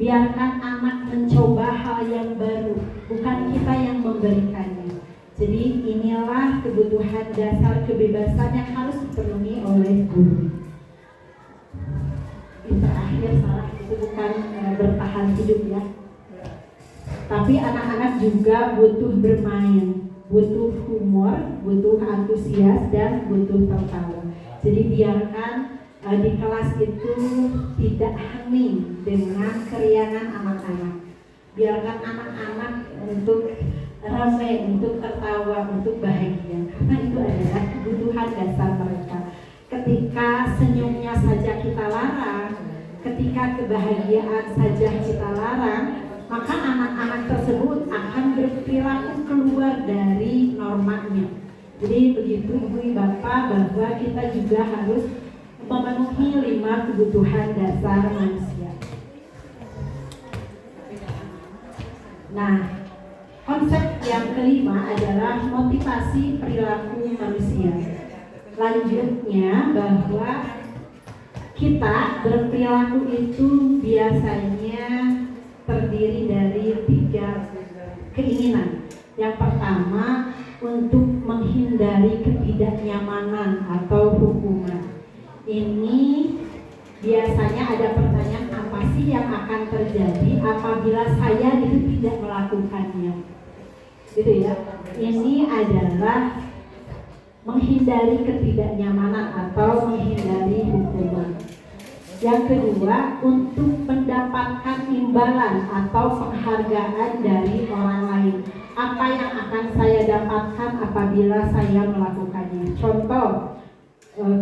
Biarkan anak mencoba hal yang baru, bukan kita yang memberikannya. Jadi inilah kebutuhan dasar kebebasan yang harus dipenuhi oleh guru. Yang terakhir salah, itu bukan bertahan hidup ya. Tapi anak-anak juga butuh bermain, butuh humor, butuh antusias, dan butuh tertawa. Jadi biarkan di kelas itu tidak hening dengan keriangan anak-anak. Biarkan anak-anak untuk ramai, untuk tertawa, untuk bahagia, karena itu adalah kebutuhan dasar mereka. Ketika senyumnya saja kita larang, ketika kebahagiaan saja kita larang, maka anak-anak tersebut akan berperilaku keluar dari normanya. Jadi begitu Ibu Bapak, bahwa kita juga harus memenuhi 5 kebutuhan dasar manusia. Nah, konsep yang kelima adalah motivasi perilaku manusia. Lanjutnya, bahwa kita berperilaku itu biasanya terdiri dari 3 keinginan. Yang pertama, untuk menghindari ketidaknyamanan atau hukuman. Ini biasanya ada pertanyaan, apa sih yang akan terjadi apabila saya itu tidak melakukannya? gitu ya. Ini adalah menghindari ketidaknyamanan atau menghindari hukuman. Yang kedua, untuk mendapatkan imbalan atau penghargaan dari orang lain. Apa yang akan saya dapatkan apabila saya melakukannya? Contoh,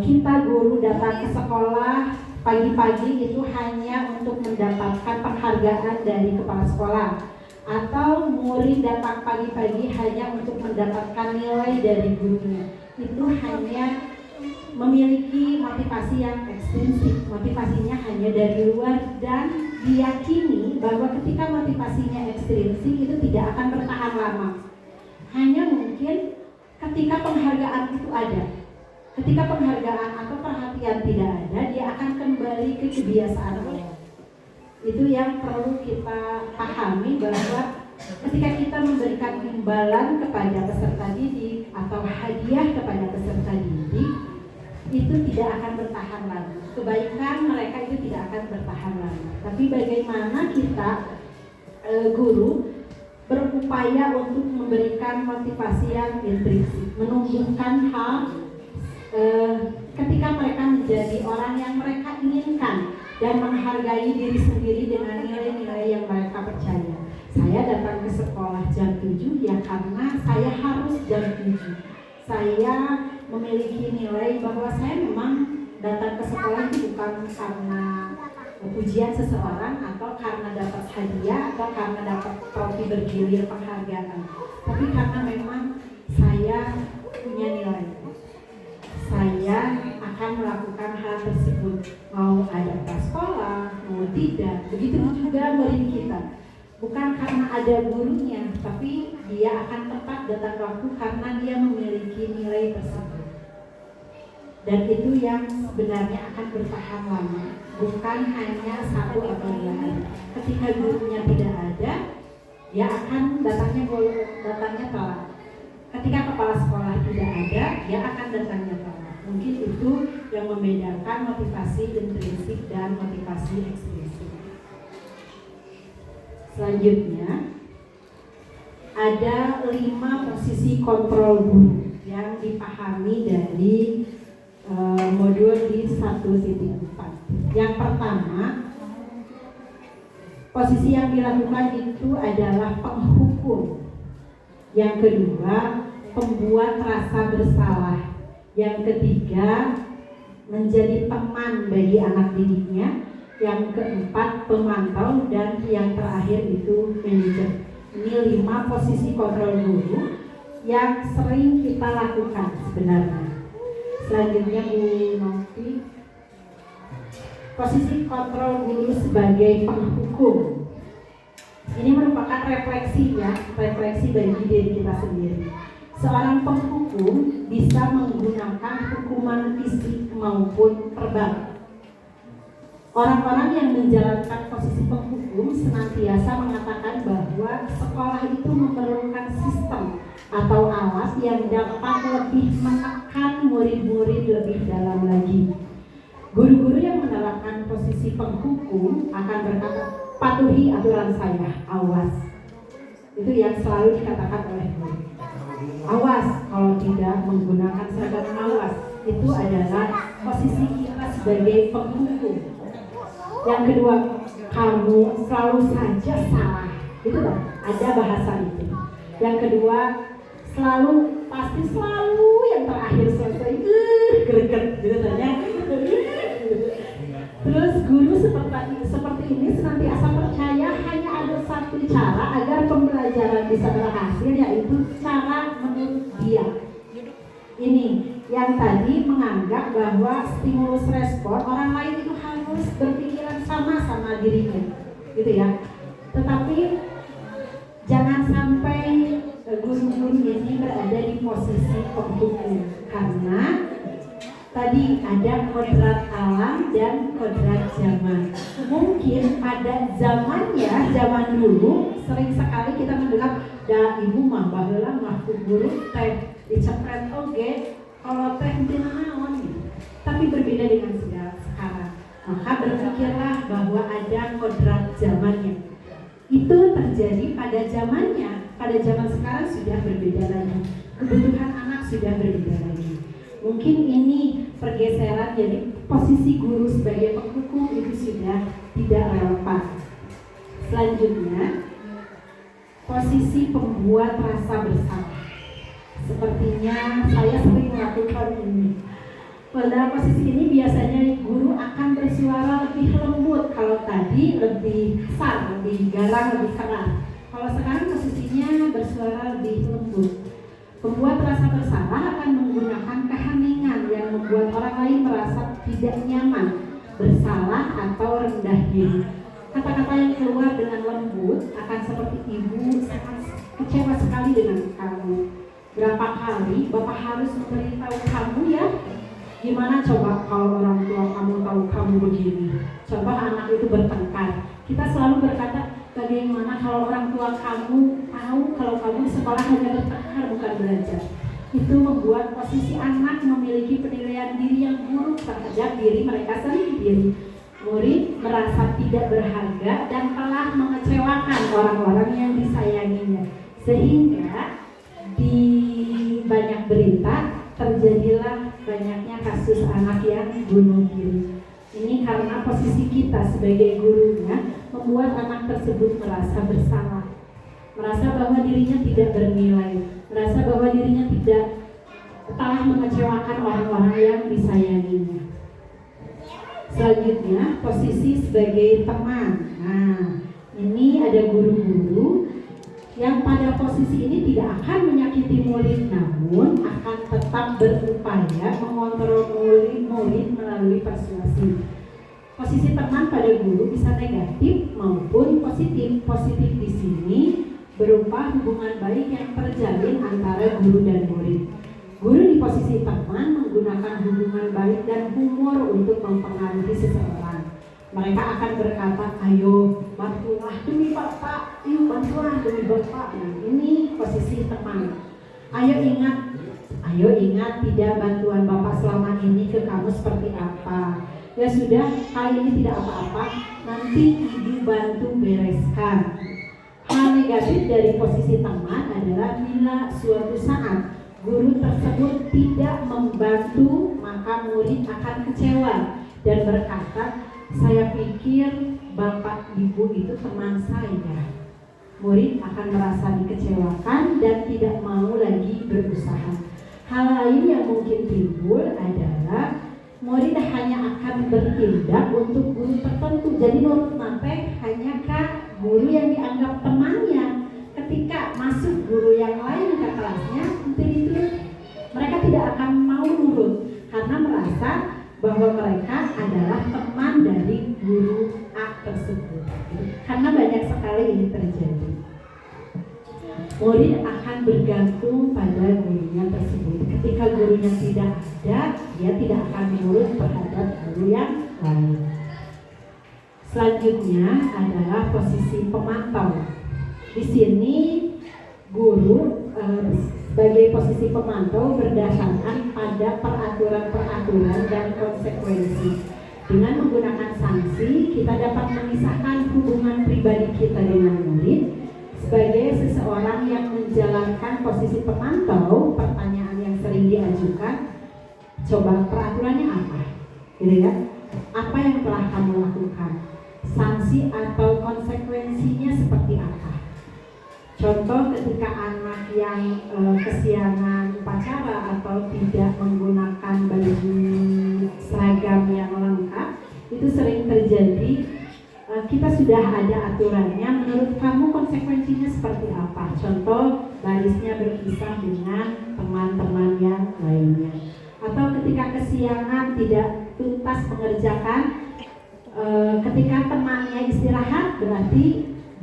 kita guru datang ke sekolah pagi-pagi itu hanya untuk mendapatkan penghargaan dari kepala sekolah, atau murid datang pagi-pagi hanya untuk mendapatkan nilai dari gurunya. Itu hanya memiliki motivasi yang ekstrinsik, motivasinya hanya dari luar, dan diyakini bahwa ketika motivasinya ekstrinsik itu tidak akan bertahan lama. Hanya mungkin ketika penghargaan itu ada, ketika penghargaan atau perhatian tidak ada, dia akan kembali ke kebiasaan awal. Itu yang perlu kita pahami, bahwa ketika kita memberikan imbalan kepada peserta didik atau hadiah kepada peserta didik, itu tidak akan bertahan lama. Kebaikan mereka itu tidak akan bertahan lama. Tapi bagaimana kita guru berupaya untuk memberikan motivasi yang intrinsik, menumbuhkan hal ketika mereka menjadi orang yang mereka inginkan dan menghargai diri sendiri dengan nilai-nilai yang mereka percaya. Saya datang ke sekolah jam 7 ya karena saya harus jam 7. Saya memiliki nilai bahwa saya memang datang ke sekolah itu bukan karena pujian seseorang atau karena dapat hadiah atau karena dapat trofi bergilir penghargaan, tapi karena memang saya punya nilai. Saya akan melakukan hal tersebut, mau ada prasekolah, mau tidak. Begitu juga murid kita. Bukan karena ada gurunya, tapi dia akan tepat datang waktu karena dia memiliki nilai tersebut. Dan itu yang sebenarnya akan bertahan lama, bukan hanya satu atau dua hari. Ketika gurunya tidak ada, dia akan datangnya telat. Ketika kepala sekolah tidak ada, dia akan datangnya telat. Mungkin itu yang membedakan motivasi intrinsik dan motivasi ekstrinsik. Selanjutnya, ada 5 posisi kontrol guru yang dipahami dari modul di 1.4. Yang pertama, posisi yang dilakukan itu adalah penghukum. Yang kedua, pembuat rasa bersalah. Yang ketiga, menjadi teman bagi anak didiknya. Yang keempat, pemantau, dan yang terakhir itu manajer. Ini 5 posisi kontrol guru yang sering kita lakukan sebenarnya. Selanjutnya Bu Novi, posisi kontrol guru sebagai penghukum. Ini merupakan refleksi bagi diri kita sendiri. Seorang penghukum bisa menggunakan hukuman fisik maupun verbal. Orang-orang yang menjalankan posisi penghukum senantiasa mengatakan bahwa sekolah itu memerlukan sistem atau alat yang dapat lebih menekan murid-murid lebih dalam lagi. Guru-guru yang menerapkan posisi penghukum akan berkata, patuhi aturan saya, awas. Itu yang selalu dikatakan oleh guru. Awas kalau tidak menggunakan seragam, awas. Itu adalah posisi kita sebagai penghukum. Yang kedua, kamu selalu saja salah. Itu kan ada bahasa itu. Yang kedua, pasti selalu yang terakhir selesai greget gitu saja. Terus guru seperti ini senantiasa percaya hanya ada satu cara agar pembelajaran bisa berhasil, yaitu cara menurut dia. Ini yang tadi menganggap bahwa stimulus respon orang lain itu harus berpikiran sama dirinya, gitu ya. Tetapi jangan sampai guru-guru ini berada di posisi penghukum, karena tadi ada kodrat alam dan kodrat zaman. Mungkin pada zaman dulu sering sekali kita mendengar da ibu mah baheula mah guru teh dicepret oge kalau teh teu naon gitu. Tapi berbeda dengan sekarang. Maka berpikirlah bahwa ada kodrat zamannya. Itu terjadi pada zamannya pada zaman sekarang sudah berbeda lagi, kebutuhan anak sudah berbeda lagi. Mungkin ini pergeseran, jadi posisi guru sebagai penghukum itu sudah tidak relevan. Selanjutnya, posisi pembuat rasa bersalah. Sepertinya saya sering melakukan ini. Pada posisi ini biasanya guru akan bersuara lebih lembut, kalau tadi lebih besar, lebih garang, lebih keras. Kalau sekarang posisinya bersuara lebih lembut. Pembuat rasa bersalah akan menggunakan keheningan yang membuat orang lain merasa tidak nyaman, bersalah atau rendah diri. Kata-kata yang keluar dengan lembut akan seperti ibu sangat kecewa sekali dengan kamu. Berapa kali Bapak harus memberitahu kamu ya? Gimana coba kalau orang tua kamu tahu kamu begini? Coba anak itu bertengkar. Kita selalu berkata, bagaimana kalau orang tua kamu tahu kalau kamu sekolah hanya bertengkar bukan belajar? Itu membuat posisi anak memiliki penilaian diri yang buruk terhadap diri mereka sendiri. Murid merasa tidak berharga dan telah mengecewakan orang-orang yang disayanginya. Sehingga di banyak berita terjadilah banyaknya kasus anak yang bunuh diri. Ini karena posisi kita sebagai gurunya membuat anak tersebut merasa bersalah, merasa bahwa dirinya tidak bernilai, merasa bahwa dirinya tidak telah mengecewakan orang-orang yang disayanginya. Selanjutnya, posisi sebagai teman. Nah, ini ada guru-guru yang pada posisi ini tidak akan menyakiti murid, namun akan tetap berupaya mengontrol murid melalui persuasi. Posisi teman pada guru bisa negatif maupun positif. Positif di sini berupa hubungan baik yang terjalin antara guru dan murid. Guru di posisi teman menggunakan hubungan baik dan humor untuk mempengaruhi seseorang. Mereka akan berkata, ayo bantulah demi Bapak, ayo bantulah demi Bapak. Nah, ini posisi teman. Ayo ingat tidak bantuan Bapak selama ini ke kamu seperti apa. Ya sudah, kali ini tidak apa-apa, nanti Ibu bantu bereskan. Hal negatif dari posisi teman adalah bila suatu saat guru tersebut tidak membantu, maka murid akan kecewa dan berkata, saya pikir Bapak Ibu itu teman saya. Murid akan merasa dikecewakan dan tidak mau lagi berusaha. Hal lain yang mungkin timbul adalah murid hanya akan bertindak untuk guru tertentu. Jadi nurut nate hanya ke guru yang dianggap temannya. Ketika masuk guru yang lain ke kelasnya, itu mereka tidak akan mau nurut karena merasa bahwa mereka adalah teman dari guru A tersebut. Karena banyak sekali ini terjadi. Murid akan bergantung pada gurunya tersebut. Ketika gurunya tidak ada, dia tidak akan menurut terhadap guru yang lain. Selanjutnya adalah posisi pemantau. Di sini guru sebagai posisi pemantau berdasarkan pada peraturan-peraturan dan konsekuensi. Dengan menggunakan sanksi, kita dapat memisahkan hubungan pribadi kita dengan murid. Sebagai seseorang yang menjalankan posisi pemantau, pertanyaan yang sering diajukan, coba peraturannya apa? Gitu ya? Apa yang telah kamu lakukan? Sanksi atau konsekuensinya seperti apa? Contoh ketika anak yang kesiangan upacara atau tidak menggunakan baju seragam yang lengkap, itu sering terjadi. Kita sudah ada aturannya, menurut kamu konsekuensinya seperti apa? Contoh, barisnya berpisah dengan teman-teman yang lainnya. Atau ketika kesiangan tidak tuntas mengerjakan, ketika temannya istirahat berarti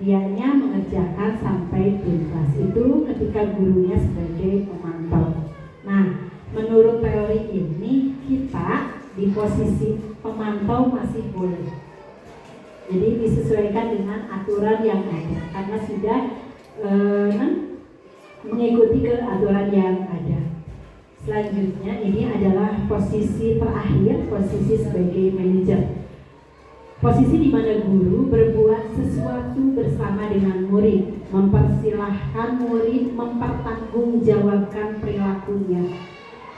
dianya mengerjakan sampai tuntas. Itu ketika gurunya sebagai pemantau. Nah, menurut teori ini kita di posisi pemantau masih boleh. Jadi disesuaikan dengan aturan yang ada karena sudah mengikuti ke aturan yang ada. Selanjutnya ini adalah posisi terakhir, posisi sebagai manajer. Posisi di mana guru berbuat sesuatu bersama dengan murid, mempersilahkan murid mempertanggungjawabkan perilakunya,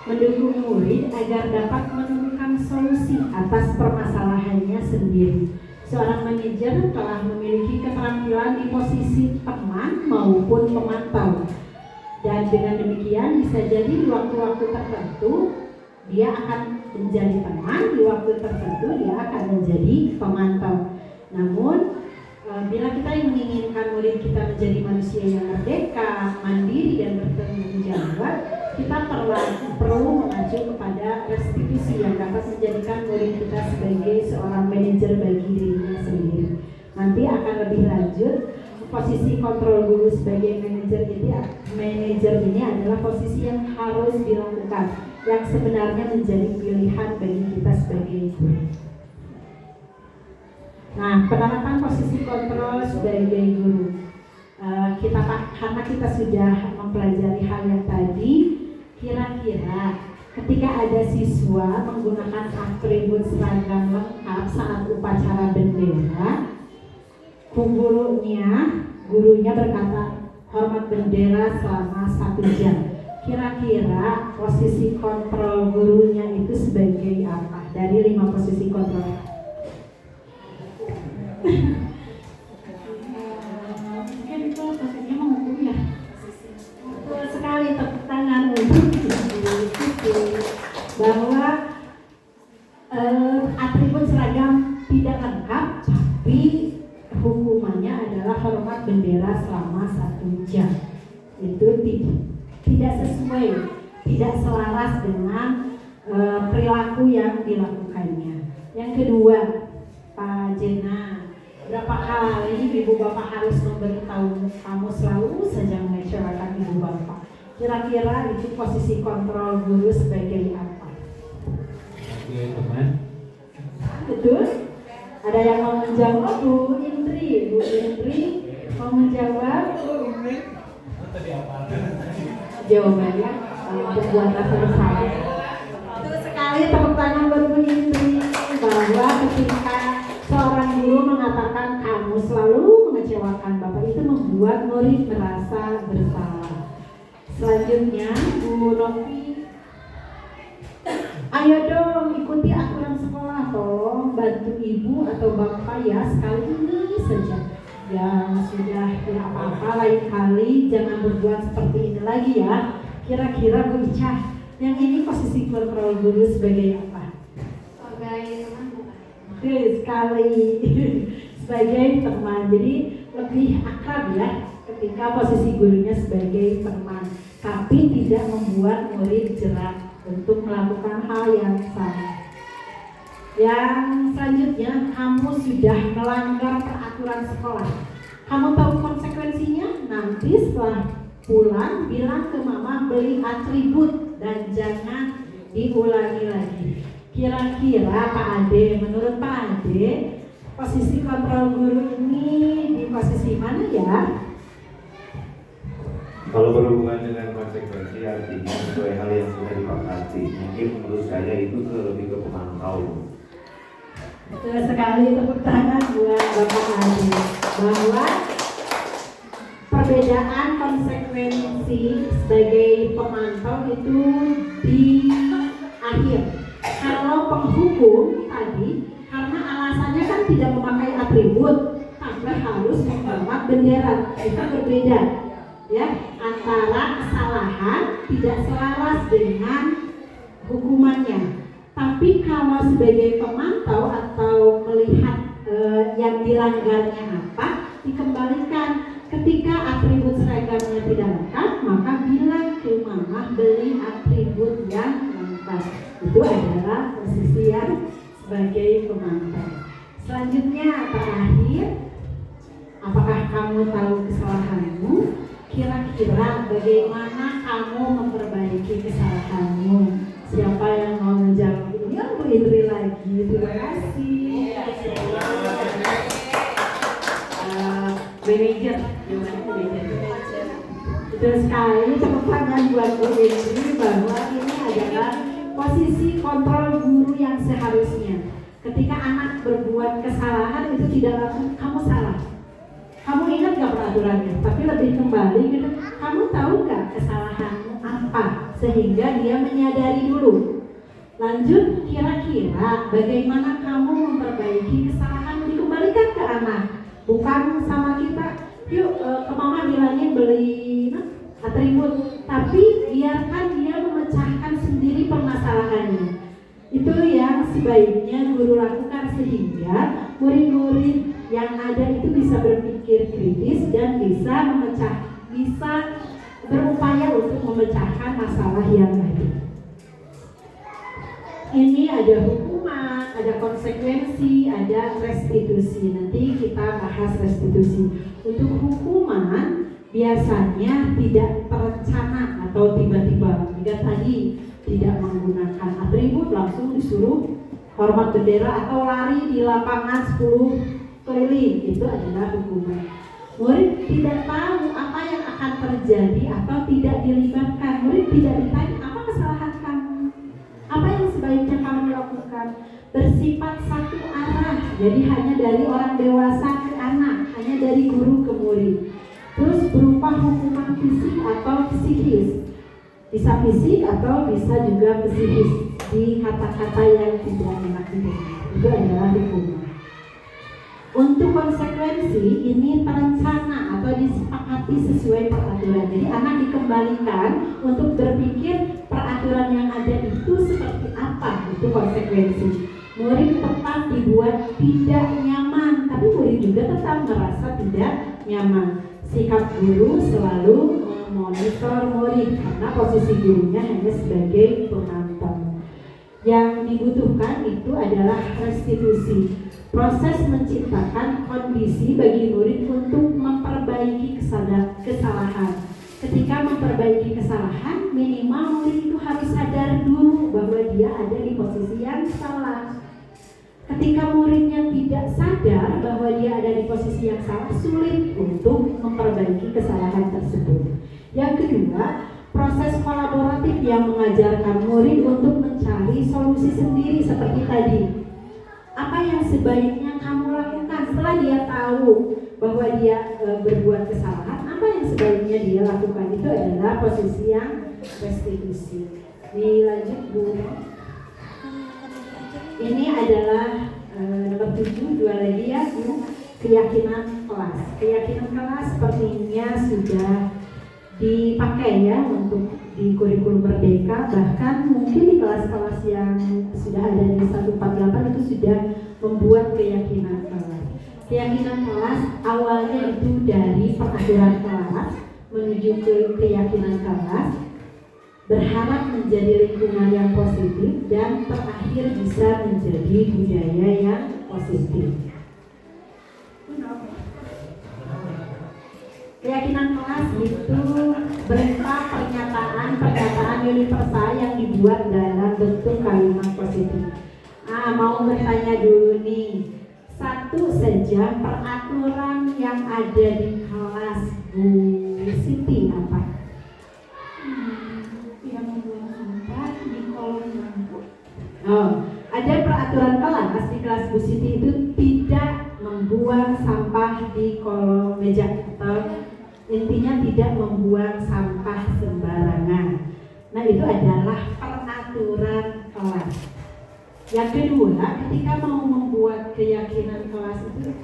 mendukung murid agar dapat menemukan solusi atas permasalahannya sendiri. Seorang manajer telah memiliki keterampilan di posisi teman maupun pemantau, dan dengan demikian bisa jadi di waktu-waktu tertentu dia akan menjadi teman, di waktu tertentu dia akan menjadi pemantau. Namun bila kita yang menginginkan murid kita menjadi manusia yang merdeka, mandiri dan bertanggung jawab, kita perlu mengacu kepada restitusi yang dapat menjadikan murid kita sebagai seorang manajer bagi dirinya sendiri. Nanti akan lebih lanjut, posisi kontrol guru sebagai manajer ini adalah posisi yang harus dilakukan, yang sebenarnya menjadi pilihan bagi kita sebagai guru. Nah, penerapan posisi kontrol sebagai guru, karena kita sudah mempelajari hal yang tadi, kira-kira ketika ada siswa menggunakan atribut seragam lengkap saat upacara bendera, gurunya berkata hormat bendera selama 1 jam. Kira-kira posisi kontrol gurunya itu sebagai apa? Dari 5 posisi kontrol. Mungkin itu posisinya menghukum ya. Betul sekali, tepuk tangan untuk bahwa atribut seragam tidak lengkap, tapi hukumannya adalah hormat bendera selama 1 jam. Itu tidak sesuai, tidak selaras dengan perilaku yang dilakukannya. Yang kedua, Pak Jena, berapa kali ibu bapak harus memberitahu kamu selalu saja mengecewakan ibu bapak? Kira-kira itu posisi kontrol guru sebagai apa? Oke, teman. Betul? Ada yang mau menjawab? Bu Indri mau menjawab? Jawabannya membuat rasa bersalah. Betul sekali, tepuk tangan buat Bu Indri, bahwa ketika seorang guru mengatakan kamu selalu mengecewakan bapak, itu membuat murid merasa bersalah. Selanjutnya Bu Novi, ayo dong ikuti aturan sekolah, tolong bantu ibu atau bapak ya, sekali ini saja. Yang sudah ya apa-apa, lain kali jangan berbuat seperti ini lagi ya. Kira-kira Bu Ica, yang ini posisi kontrol guru sebagai apa? Sebagai teman. Oke, sekali sebagai teman. Jadi lebih akrab ya ketika posisi gurunya sebagai teman, tapi tidak membuat murid jerat untuk melakukan hal yang sama. Yang selanjutnya, kamu sudah melanggar peraturan sekolah. Kamu tahu konsekuensinya? Nanti setelah pulang bilang ke mama beli atribut dan jangan diulangi lagi. Kira-kira Pak Ade, menurut Pak Ade, posisi kontrol guru ini di posisi mana ya? Kalau berhubungan dengan konsekuensi, artinya sesuai hal yang sudah disepakati. Mungkin menurut saya itu lebih ke pemantau. Betul sekali, tepuk tangan buat Bapak Adi, bahwa perbedaan konsekuensi sebagai pemantau itu di akhir. Kalau penghukum tadi, karena alasannya kan tidak memakai atribut, tapi harus menghormat bendera, itu berbeda ya, antara kesalahan tidak selaras dengan hukumannya. Tapi kalau sebagai pemantau atau melihat yang dilanggarnya apa, dikembalikan. Ketika atribut seragamnya tidak lengkap, maka bilang ke mama beli atribut yang lengkap. Itu adalah posisi yang sebagai pemantau. Selanjutnya terakhir, apakah kamu tahu kesalahanmu? Kira-kira bagaimana kamu memperbaiki kesalahanmu? Siapa yang mau menjawab ini? Ya, Bu Indri lagi. Terima kasih. Manajer, betul sekali. Tepuk tangan buat Bu Indri bahwa ini adalah posisi kontrol guru yang seharusnya. Ketika anak berbuat kesalahan itu tidak langsung kamu salah. Kamu ingat gak peraturannya? Tapi lebih kembali gitu, kamu tahu gak kesalahanmu apa? Sehingga dia menyadari dulu. Lanjut, kira-kira bagaimana kamu memperbaiki kesalahan, dikembalikan ke anak. Bukan sama kita, yuk ke mama bilangin beli atribut, tapi biarkan dia memecahkan sendiri permasalahannya. Itu yang sebaiknya guru lakukan sehingga murid-murid yang ada itu bisa berpikir kritis dan bisa berupaya untuk memecahkan masalah yang ada. Ini ada hukuman, ada konsekuensi, ada restitusi. Nanti kita bahas restitusi. Untuk hukuman biasanya tidak terencana atau tiba-tiba. Jika tadi tidak menggunakan atribut langsung disuruh hormat bendera atau lari di lapangan 10 keliling, itu adalah hukuman. Murid tidak tahu apa yang akan terjadi atau tidak dilibatkan. Murid tidak ditanya apa kesalahan kamu, apa yang sebaiknya kamu lakukan. Bersifat satu arah, jadi hanya dari orang dewasa ke anak, hanya dari guru ke murid. Terus berupa hukuman fisik atau psikis. Bisa fisik atau bisa juga psikis di kata-kata yang tidak enak didengar. Itu adalah hukuman. Untuk konsekuensi ini terencana atau disepakati sesuai peraturan. Jadi anak dikembalikan untuk berpikir peraturan yang ada itu seperti apa. Itu konsekuensi. Murid tetap dibuat tidak nyaman, tapi murid juga tetap merasa tidak nyaman. Sikap guru selalu memonitor murid karena posisi gurunya hanya sebagai penonton. Yang dibutuhkan itu adalah restitusi, proses menciptakan kondisi bagi murid untuk memperbaiki kesalahan. Ketika memperbaiki kesalahan, minimal murid itu harus sadar dulu bahwa dia ada di posisi yang salah. Ketika muridnya tidak sadar bahwa dia ada di posisi yang salah, sulit untuk memperbaiki kesalahan tersebut. Yang kedua, proses kolaboratif yang mengajarkan murid untuk mencari solusi sendiri seperti tadi. Apa yang sebaiknya kamu lakukan setelah dia tahu bahwa dia berbuat kesalahan? Apa yang sebaiknya dia lakukan? Itu adalah posisi yang restitusi. Dilanjut Bu. Ini adalah nomor 7, dua lagi ya, keyakinan kelas. Keyakinan kelas sepertinya sudah dipakai ya untuk di kurikulum Merdeka, bahkan mungkin di kelas-kelas yang sudah ada di 148 itu sudah membuat keyakinan kelas. Keyakinan kelas awalnya itu dari peraturan kelas menuju ke keyakinan kelas, berharap menjadi lingkungan yang positif dan terakhir bisa menjadi budaya yang positif. Keyakinan kelas itu berupa pernyataan universal yang dibuat dalam bentuk kalimat positif. Mau bertanya dulu nih, satu saja peraturan yang ada di kelas Bu Siti apa? Yang membuang sampah di kolong bangku. Ada peraturan kelas di kelas Bu Siti itu tidak membuang sampah di kolong meja, atau intinya tidak membuang sampah sembarangan. Nah, itu adalah peraturan kelas. Yang kedua, ketika mau membuat keyakinan kelas itu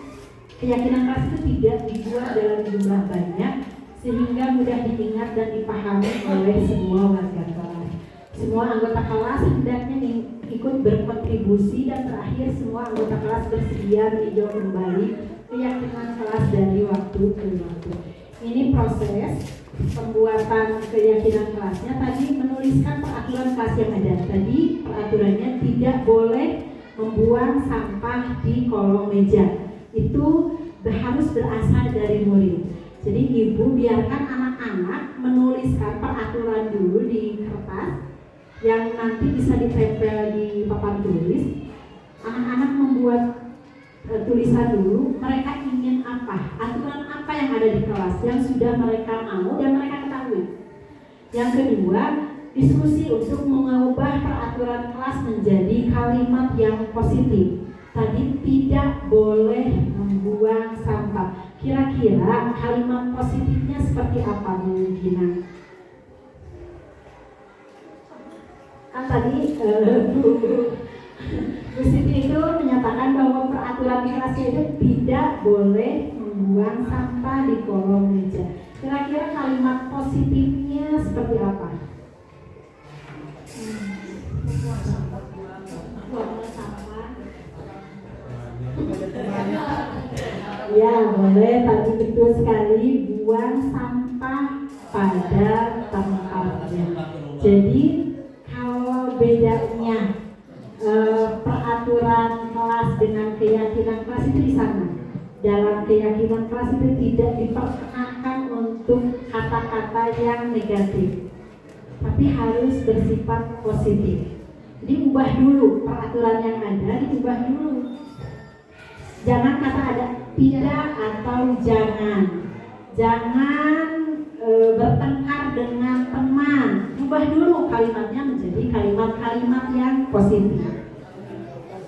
tidak dibuat dalam jumlah banyak sehingga mudah diingat dan dipahami oleh semua warga kelas. Semua anggota kelas hendaknya ikut berkontribusi dan terakhir semua anggota kelas bersedia meninjau kembali keyakinan kelas dari waktu ke waktu. Ini proses pembuatan keyakinan kelasnya. Tadi menuliskan peraturan kelas yang ada. Tadi peraturannya tidak boleh membuang sampah di kolong meja. Itu harus berasal dari murid. Jadi ibu biarkan anak-anak menuliskan peraturan dulu di kertas yang nanti bisa ditempel di papan tulis. Anak-anak membuat tulisan dulu, mereka ingin apa, aturan apa yang ada di kelas yang sudah mereka mau dan mereka ketahui. Yang kedua, diskusi untuk mengubah peraturan kelas menjadi kalimat yang positif. tadi tidak boleh membuang sampah. Kira-kira kalimat positifnya seperti apa Bu Gina? Kan tadi Bu Siti itu menyatakan bahwa peraturan di kelas itu tidak boleh membuang sampah di kolong meja. Kira-kira kalimat positifnya seperti apa? Buang sampah. Ya boleh, tadi betul sekali, buang sampah pada tempatnya. Jadi kalau bedanya peraturan kelas dengan keyakinan kelas itu di sana. Dalam keyakinan kelas itu tidak diperkenankan untuk kata-kata yang negatif, tapi harus bersifat positif. Jadi ubah dulu peraturan yang ada, diubah dulu. Jangan kata ada tidak atau jangan. Jangan bertengkar dengan teman. Ubah dulu kalimatnya menjadi kalimat-kalimat yang positif.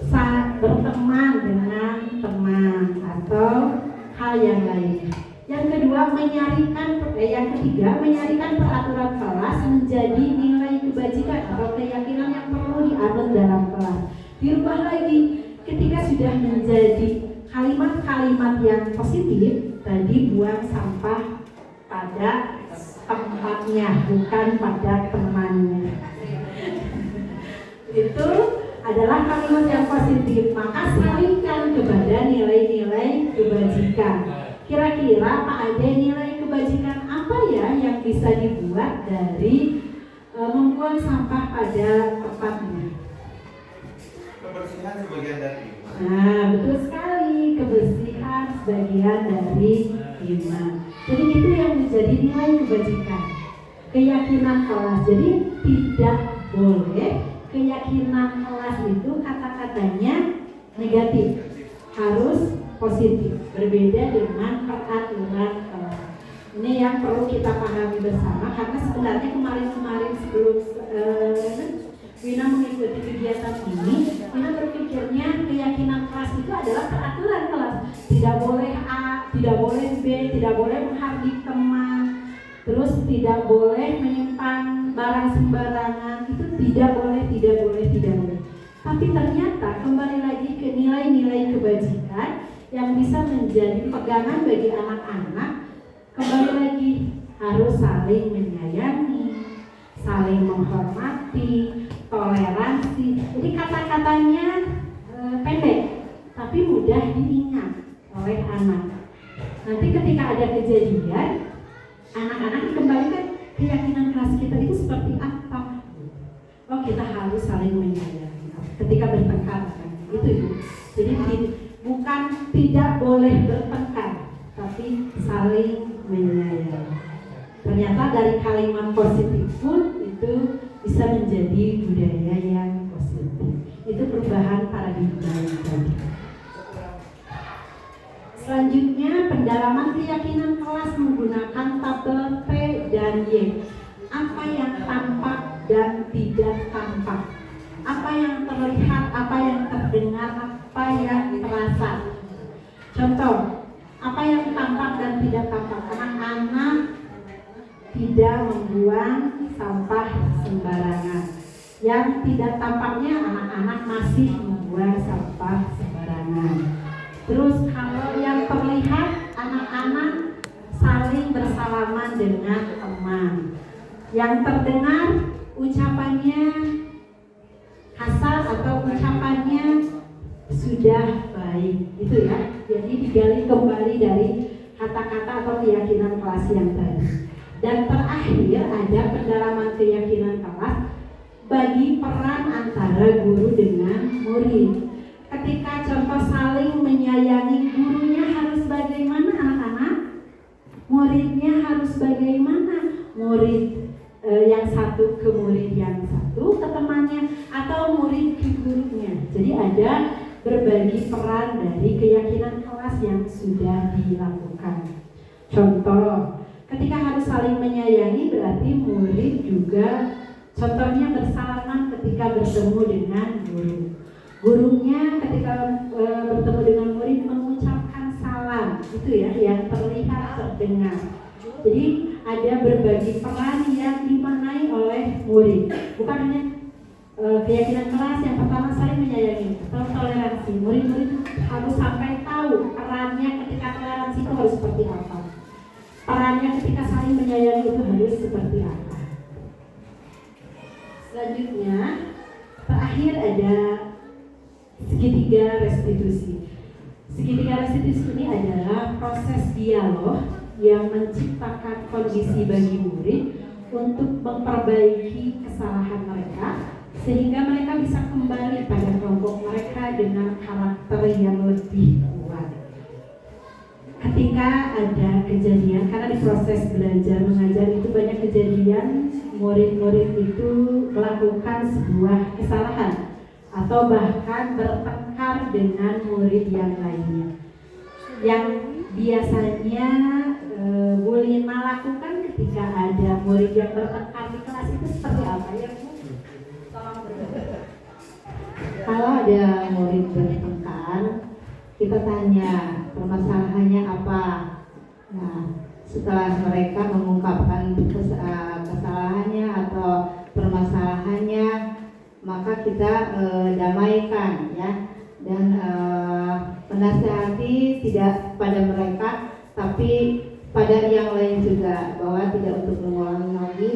Saat berteman dengan teman atau hal yang lain. Yang kedua, yang ketiga, menyarikan peraturan kelas menjadi nilai kebajikan atau keyakinan yang perlu dianut dalam kelas. Dirubah lagi ketika sudah menjadi kalimat-kalimat yang positif. Tadi buang sampah pada tempatnya, bukan pada temannya. Itu adalah kalimat yang positif. Maka salingkan kepada nilai-nilai kebajikan. Kira-kira Pak Ade, nilai kebajikan apa ya yang bisa dibuat dari membuang sampah pada tempatnya? Kebersihan sebagian dari iman. Nah, betul sekali, kebersihan sebagian dari iman. Jadi itu yang menjadi nilai kebajikan. Keyakinan kelas. Jadi tidak boleh keyakinan kelas itu kata-katanya negatif, harus positif. Berbeda dengan peraturan kelas. Ini yang perlu kita pahami bersama, karena sebenarnya kemarin-kemarin sebelum Wina mengikuti kegiatan ini, Wina berpikirnya keyakinan kelas itu adalah peraturan kelas. Tidak boleh A, tidak boleh B, tidak boleh menghardik teman, terus tidak boleh menyimpan barang sembarangan. Itu tidak boleh. Tapi ternyata kembali lagi ke nilai-nilai kebajikan yang bisa menjadi pegangan bagi anak-anak. Kembali lagi, harus saling menyayangi, saling menghormati, toleransi. Jadi kata-katanya pendek, tapi mudah diingat oleh anak. Nanti ketika ada kejadian, anak-anak dikembalikan keyakinan kelas kita itu seperti apa. Oh, kita harus saling menyayangi ketika bertengkar kan? Itu. Jadi bukan tidak boleh bertengkar, tapi saling menyayangi. Ternyata dari kalimat positif pun itu bisa menjadi budaya yang positif. Itu perubahan paradigma yang tadi. Selanjutnya, pendalaman keyakinan kelas menggunakan tabel P dan Y. Apa yang tampak dan tidak tampak, apa yang terlihat, apa yang terdengar, apa yang terasa. Contoh, apa yang tampak dan tidak tampak. Anak-anak tidak membuang sampah sembarangan. Yang tidak tampaknya, anak-anak masih membuang sampah sembarangan. Terus kalau yang terlihat, anak-anak saling bersalaman dengan teman. Yang terdengar, ucapannya kasar atau ucapannya sudah baik, itu ya. Jadi digali kembali dari kata-kata atau keyakinan kelas yang tadi. Dan terakhir ada pendalaman keyakinan kelas bagi peran antara guru dengan murid. Ketika contoh saling menyayangi, gurunya harus bagaimana anak-anak? Muridnya harus bagaimana? Murid yang satu ke murid yang satu ke temannya, atau murid ke gurunya. Jadi ada berbagi peran dari keyakinan kelas yang sudah dilakukan. Contoh, ketika harus saling menyayangi berarti murid juga contohnya bersalaman ketika bertemu dengan guru. Gurunya ketika bertemu dengan murid mengucapkan salam, itu ya yang terlihat terdengar. Jadi ada berbagi peran yang dimaknai oleh murid, bukan hanya keyakinan kelas yang pertama saling menyayangi atau toleransi. Murid-murid harus sampai tahu perannya ketika toleransi itu harus seperti apa, perannya ketika saling menyayangi itu harus seperti apa. Selanjutnya, terakhir ada segitiga restitusi. Segitiga restitusi ini adalah proses dialog yang menciptakan kondisi bagi murid untuk memperbaiki kesalahan mereka sehingga mereka bisa kembali pada kelompok mereka dengan karakter yang lebih kuat. Ketika ada kejadian, karena di proses belajar mengajar itu banyak kejadian murid-murid itu melakukan sebuah kesalahan atau bahkan bertengkar dengan murid yang lainnya. Yang biasanya Bu Lina lakukan ketika ada murid yang bertengkar di kelas itu seperti apa ya Bu? Tolong berbagi. Kalau ada murid bertengkar, kita tanya permasalahannya apa. Nah, setelah mereka mengungkapkan kesalahannya atau permasalahannya, maka kita damaikan ya, dan menasihati tidak pada mereka tapi pada yang lain juga, bahwa tidak untuk mengulangi lagi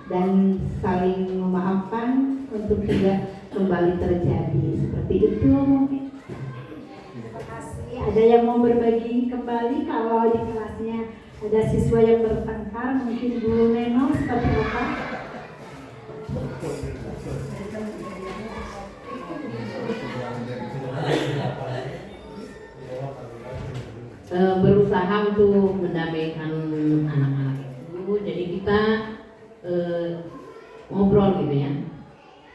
dan saling memaafkan untuk tidak kembali terjadi. Seperti itu mungkin. Terima kasih. Ada yang mau berbagi kembali kalau di kelasnya ada siswa yang bertengkar, mungkin Bu Neno seperti apa? Berusaha untuk mendamaikan anak-anak itu. Jadi kita ngobrol gitu ya,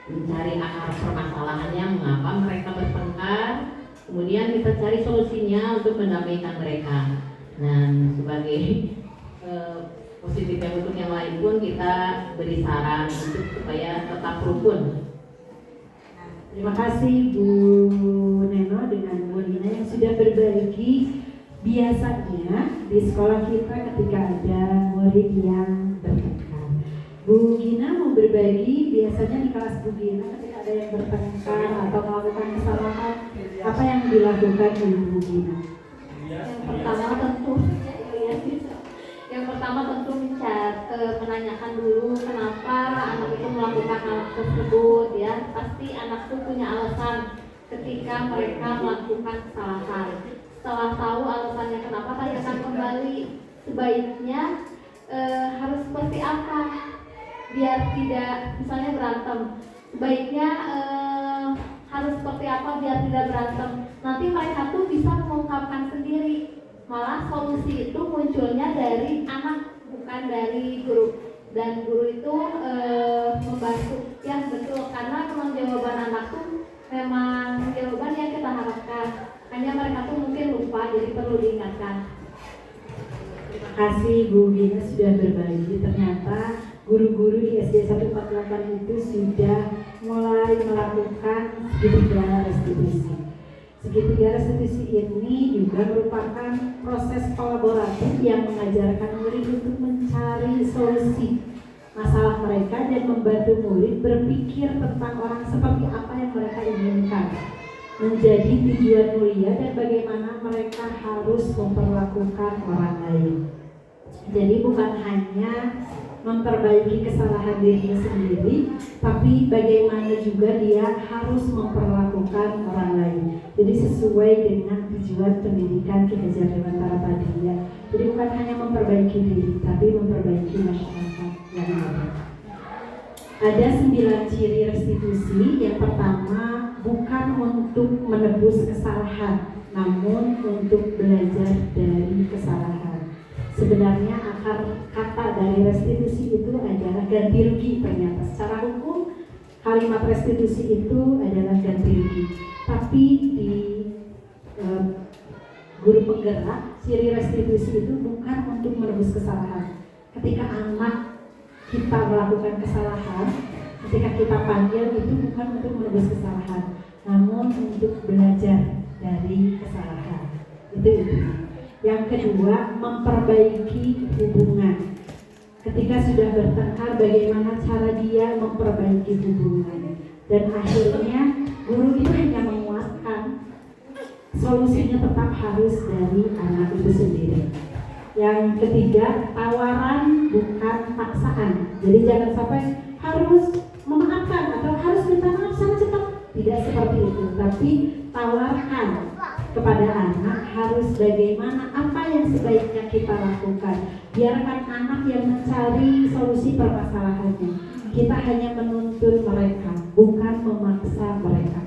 mencari akar permasalahannya, mengapa mereka bertengkar, kemudian kita cari solusinya untuk mendamaikan mereka. Dan sebagai positifnya untuk yang lain pun kita beri saran untuk supaya tetap rukun. Terima kasih Bu Neno dengan Bu Lina yang sudah berbagi. Biasanya di sekolah kita ketika ada murid yang bertengkar, Bu Gina mau berbagi. Biasanya di kelas Bu Gina ketika ada yang bertengkar atau melakukan kesalahan, apa yang dilakukan oleh Bu Gina? Yang pertama tentu menanyakan dulu kenapa anak itu melakukan hal tersebut ya. Pasti anak itu punya alasan ketika mereka melakukan kesalahan. Setelah tahu alasannya kenapa, tanyakan kembali sebaiknya harus seperti apa biar tidak misalnya berantem. Sebaiknya harus seperti apa biar tidak berantem. Nanti mereka tuh bisa mengungkapkan sendiri. Malah solusi itu munculnya dari anak, bukan dari guru. Dan guru itu membantu. Ya betul, karena memang jawaban anak tuh memang jawaban yang kita harapkan. Hanya mereka tuh mungkin lupa, jadi perlu diingatkan. Terima kasih Bu Gina sudah berbagi. Ternyata guru-guru di SD 148 itu sudah mulai melakukan segitiga restitusi. Segitiga restitusi ini juga merupakan proses kolaboratif yang mengajarkan murid untuk mencari solusi masalah mereka dan membantu murid berpikir tentang orang seperti apa yang mereka inginkan menjadi tujuan mulia dan bagaimana mereka harus memperlakukan orang lain. Jadi bukan hanya memperbaiki kesalahan dirinya sendiri, tapi bagaimana juga dia harus memperlakukan orang lain. Jadi sesuai dengan tujuan pendidikan Ki Hajar Dewantara tadi ya. Jadi bukan hanya memperbaiki diri, tapi memperbaiki masyarakat yang ada. Ada 9 ciri restitusi. Yang pertama, bukan untuk menebus kesalahan, namun untuk belajar dari kesalahan. Sebenarnya akar kata dari restitusi itu adalah ganti rugi. Ternyata secara hukum kalimat restitusi itu adalah ganti rugi. Tapi di guru penggerak, ciri restitusi itu bukan untuk menebus kesalahan. Ketika anak kita melakukan kesalahan, ketika kita panggil itu bukan untuk menebus kesalahan, namun untuk belajar dari kesalahan. Itu. Yang kedua, memperbaiki hubungan. Ketika sudah bertengkar, bagaimana cara dia memperbaiki hubungan. Dan akhirnya guru itu hanya menguatkan, solusinya tetap harus dari anak itu sendiri. Yang ketiga, tawaran bukan paksaan. Jadi jangan sampai harus memaafkan atau harus minta maaf secara cepat. Tidak seperti itu, tapi tawarkan kepada anak harus bagaimana, apa yang sebaiknya kita lakukan. Biarkan anak yang mencari solusi permasalahannya. Kita hanya menuntun mereka, bukan memaksa mereka.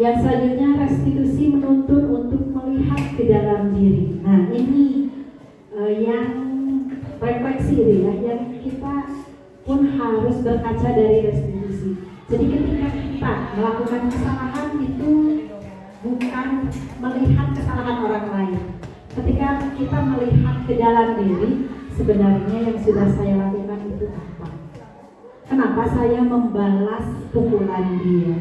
Yang selanjutnya, restitusi menuntun untuk melihat ke dalam diri. Nah ini yang refleksi ini ya, yang kita pun harus berkaca dari restitusi. Jadi ketika kita melakukan kesalahan itu bukan melihat kesalahan orang lain. Ketika kita melihat ke dalam diri, sebenarnya yang sudah saya lakukan itu apa? Kenapa saya membalas pukulan dia?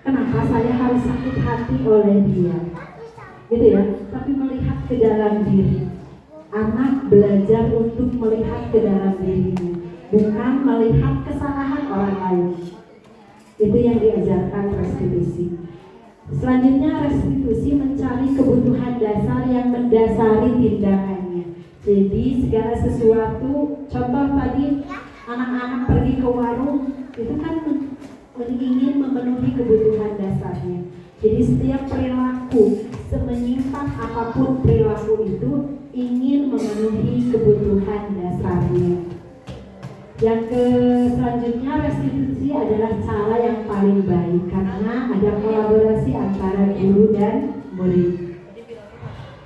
Kenapa saya harus sakit hati oleh dia? Gitu ya, tapi melihat ke dalam diri. Anak belajar untuk melihat ke dalam dirinya, bukan melihat kesalahan orang lain. Itu yang diajarkan restitusi. Selanjutnya, restitusi mencari kebutuhan dasar yang mendasari tindakannya. Jadi segala sesuatu, contoh tadi anak-anak pergi ke warung, itu kan ingin memenuhi kebutuhan dasarnya. Jadi setiap perilaku, semenyimpang apapun perilaku itu, ingin memenuhi kebutuhan dasarnya. Yang selanjutnya, restitusi adalah cara yang paling baik karena ada kolaborasi antara guru dan murid.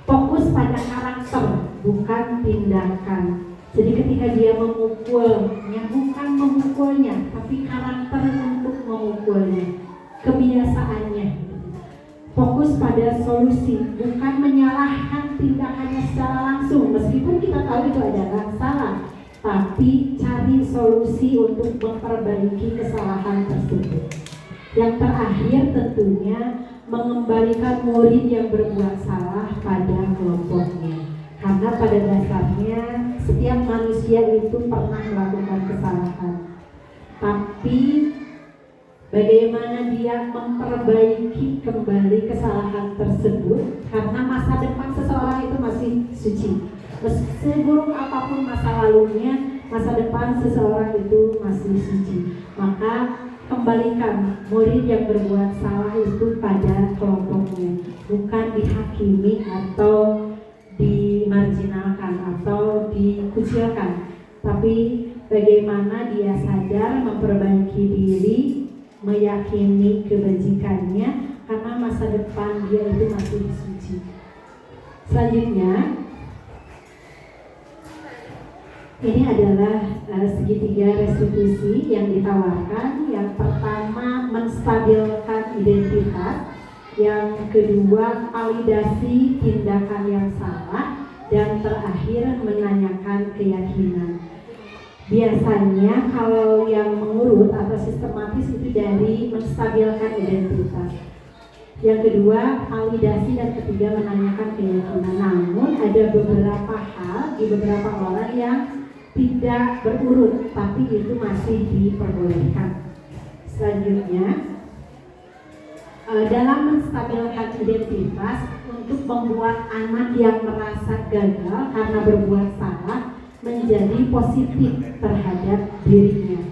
Fokus pada karakter, bukan tindakan. Jadi ketika dia memukulnya, bukan memukulnya, tapi karakter untuk memukulnya, kebiasaannya. Fokus pada solusi, bukan menyalahkan tindakannya secara langsung, meskipun kita tahu itu adalah salah, tapi cari solusi untuk memperbaiki kesalahan tersebut. Yang terakhir tentunya mengembalikan murid yang berbuat salah pada kelompoknya. Karena pada dasarnya setiap manusia itu pernah melakukan kesalahan. Tapi bagaimana dia memperbaiki kembali kesalahan tersebut, karena masa depan seseorang itu masih suci. Seburuk apapun masa lalunya, masa depan seseorang itu masih suci. Maka kembalikan murid yang berbuat salah itu pada kelompoknya, bukan dihakimi atau dimarginalkan atau dikucilkan, tapi bagaimana dia sadar memperbaiki diri, meyakini kebajikannya, karena masa depan dia itu masih suci. Selanjutnya, ini adalah segitiga restitusi yang ditawarkan. Yang pertama, menstabilkan identitas. Yang kedua, validasi tindakan yang salah. Dan terakhir, menanyakan keyakinan. Biasanya kalau yang mengurut atau sistematis itu dari menstabilkan identitas. Yang kedua, validasi, dan ketiga, menanyakan keyakinan. Namun ada beberapa hal di beberapa orang yang tidak berurut, tapi itu masih diperbolehkan. Selanjutnya, dalam menstabilkan identitas untuk membuat anak yang merasa gagal karena berbuat salah menjadi positif terhadap dirinya.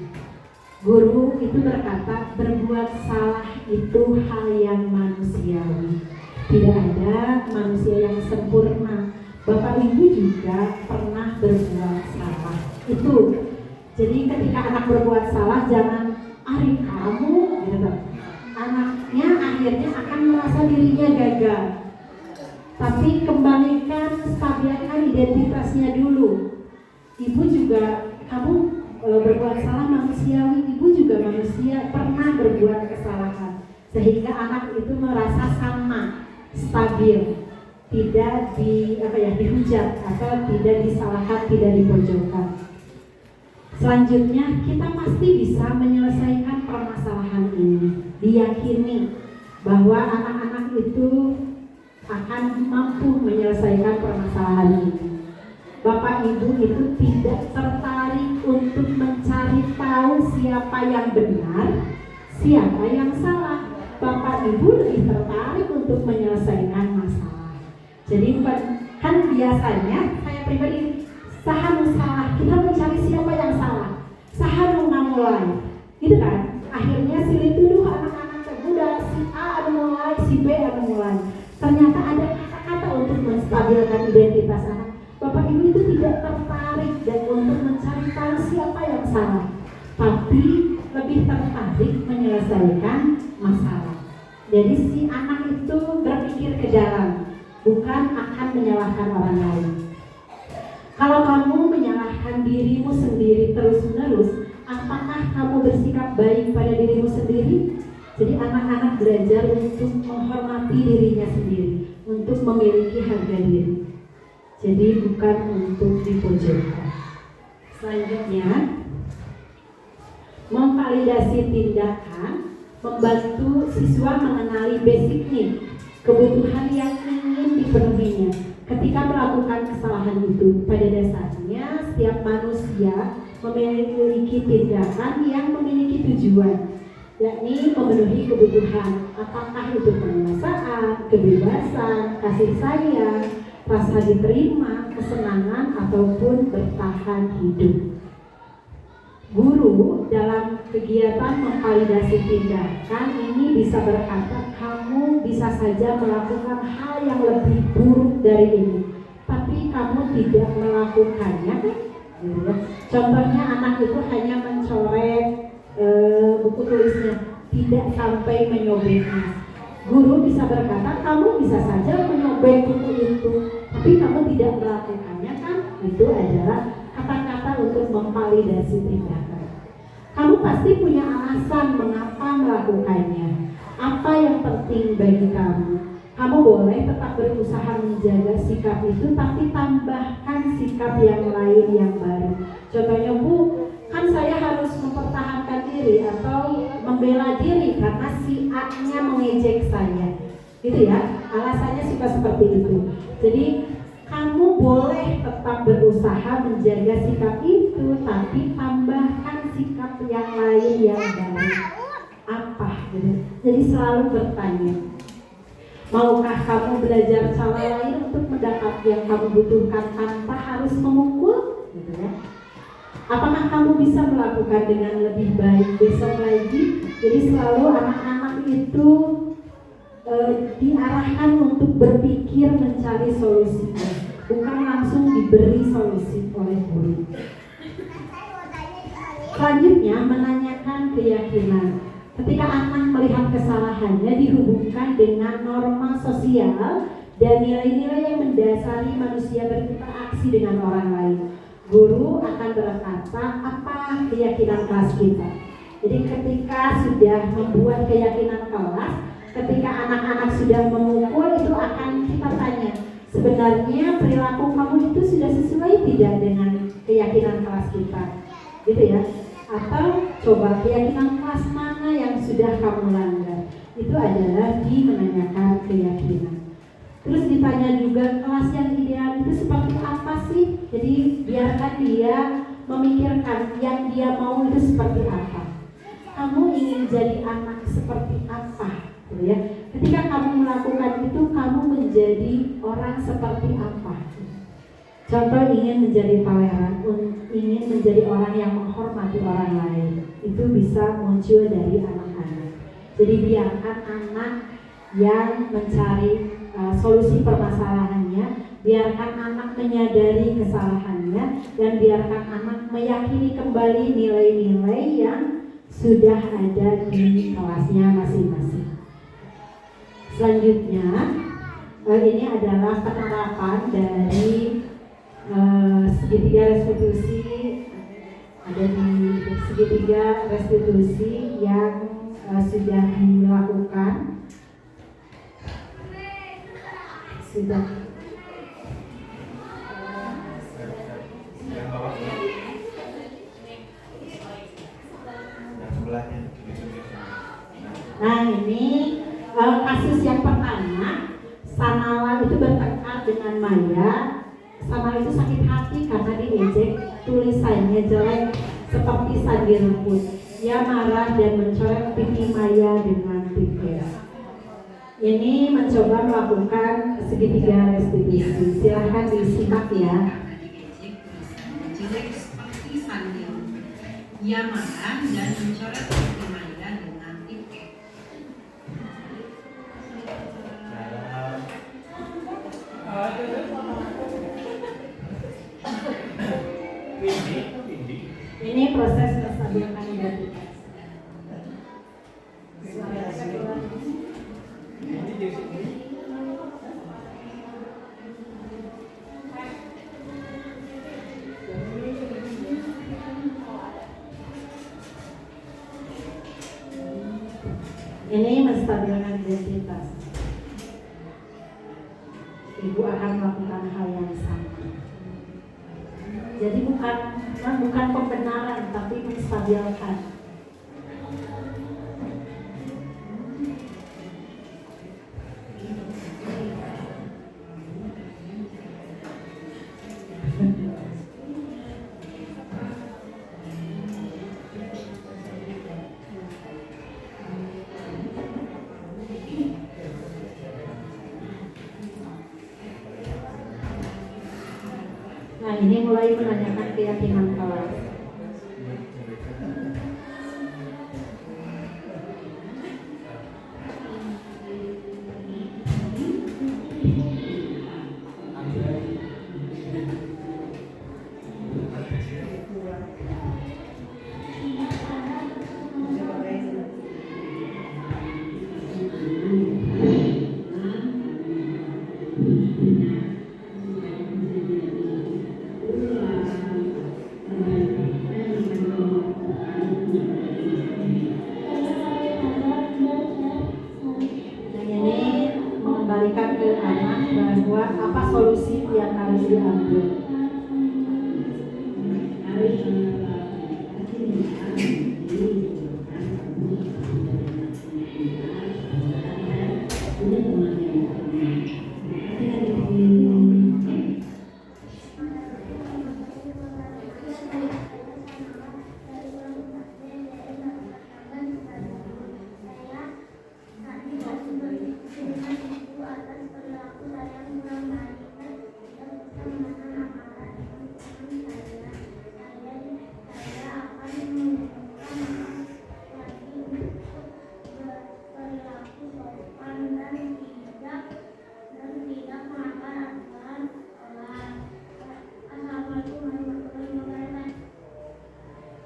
Guru itu berkata, berbuat salah itu hal yang manusiawi. Tidak ada manusia yang sempurna. Bapak Ibu juga pernah berbuat salah. Itu. Jadi ketika anak berbuat salah, jangan Ari kamu gitu. Anaknya akhirnya akan merasa dirinya gagal. Tapi kembalikan, stabilkan identitasnya dulu. Ibu juga, kamu berbuat salah manusiawi, ibu juga manusia, pernah berbuat kesalahan. Sehingga anak itu merasa sama, stabil, tidak dihujat atau tidak disalahkan, tidak dipojokkan. Selanjutnya kita pasti bisa menyelesaikan permasalahan ini. Diyakini bahwa anak-anak itu akan mampu menyelesaikan permasalahan ini. Bapak Ibu itu tidak tertarik untuk mencari tahu siapa yang benar, siapa yang salah. Bapak Ibu lebih tertarik untuk menyelesaikan masalah. Jadi kan biasanya saya pribadi sahan salah, kita mencari siapa yang salah, sahan mulai, gitu kan? Akhirnya silih tuduh anak-anak muda, si A mulai, si B mulai. Ternyata ada kata-kata untuk menstabilkan identitas anak. Bapak Ibu itu tidak tertarik dan untuk mencari tahu siapa yang salah, tapi lebih tertarik menyelesaikan masalah. Jadi si anak itu berpikir ke dalam, bukan akan menyalahkan orang lain. Kalau kamu menyalahkan dirimu sendiri terus-menerus, apakah kamu bersikap baik pada dirimu sendiri? Jadi anak-anak belajar untuk menghormati dirinya sendiri, untuk memiliki harga diri. Jadi bukan untuk dipojokkan. Selanjutnya, memvalidasi tindakan, membantu siswa mengenali basic need, kebutuhan yang ingin dipenuhinya. Ketika melakukan kesalahan itu, pada dasarnya setiap manusia memiliki tindakan yang memiliki tujuan, yakni memenuhi kebutuhan, apakah itu penguasaan, kebebasan, kasih sayang, rasa diterima, kesenangan, ataupun bertahan hidup. Guru dalam kegiatan memvalidasi tindakan ini bisa berkata, kamu bisa saja melakukan hal yang lebih buruk dari ini, tapi kamu tidak melakukannya, kan? Contohnya anak itu hanya mencoret buku tulisnya, tidak sampai menyobeknya. Guru bisa berkata, kamu bisa saja menyobek buku itu, tapi kamu tidak melakukannya, kan? Itu adalah kata-kata untuk memvalidasi tindakan. Kamu pasti punya alasan mengapa melakukannya. Apa yang penting bagi kamu? Kamu boleh tetap berusaha menjaga sikap itu, tapi tambahkan sikap yang lain yang baru. Contohnya, Bu, kan saya harus mempertahankan diri atau membela diri karena si A-nya mengejek saya, gitu ya. Alasannya suka seperti itu. Jadi kamu boleh tetap berusaha menjaga sikap itu, tapi tambahkan sikap yang lain yang baru. Apa? Gitu. Jadi selalu bertanya, maukah kamu belajar cara lain untuk mendapat yang kamu butuhkan tanpa harus memukul? Gitu ya. Apakah kamu bisa melakukan dengan lebih baik besok lagi? Jadi selalu anak-anak itu diarahkan untuk berpikir mencari solusi, bukan langsung diberi solusi oleh guru. Selanjutnya, menanyakan keyakinan. Ketika anak melihat kesalahannya dihubungkan dengan norma sosial dan nilai-nilai yang mendasari manusia berinteraksi dengan orang lain, guru akan berkata, apa keyakinan kelas kita? Jadi ketika sudah membuat keyakinan kelas, ketika anak-anak sudah memukul, itu akan kita tanya, sebenarnya perilaku kamu itu sudah sesuai tidak dengan keyakinan kelas kita, gitu ya? Atau coba keyakinan kelas mana yang sudah kamu langgar? Itu adalah menanyakan keyakinan. Terus ditanya juga, kelas yang ideal itu seperti apa sih? Jadi biarkan dia memikirkan yang dia mau itu seperti apa. Kamu ingin jadi anak seperti apa? Gitu ya. Ketika kamu melakukan itu, kamu menjadi orang seperti apa? Contoh, ingin menjadi toleran, ingin menjadi orang yang menghormati orang lain, itu bisa muncul dari anak-anak. Jadi biarkan anak yang mencari solusi permasalahannya, biarkan anak menyadari kesalahannya, dan biarkan anak meyakini kembali nilai-nilai yang sudah ada di kelasnya masing-masing. Selanjutnya, ini adalah penerapan dari segitiga restitusi, ada di segitiga restitusi yang sudah dilakukan. Sudah ini kasus yang pertama, Sanala itu bertengkar dengan Maya. Sanala itu sakit hati karena diejek, tulisannya jelek seperti sandi rumput. Ia marah dan mencoret pipi Maya dengan pipes. Ini mencoba melakukan segitiga restitusi. Silahkan disimak ya. Jelek seperti sandi rumput. Ia marah dan mencoret pipi Maya dengan pipes. Ini proses menstabilkan identitas. Ini menstabilkan identitas. Ibu akan melakukan hal yang sama. Jadi bukan pembenaran, tapi menstabilkan. Nah, ini mulai menanyakan keyakinan kelas. Mengembalikan ke anak bahwa apa solusi yang harus diambil.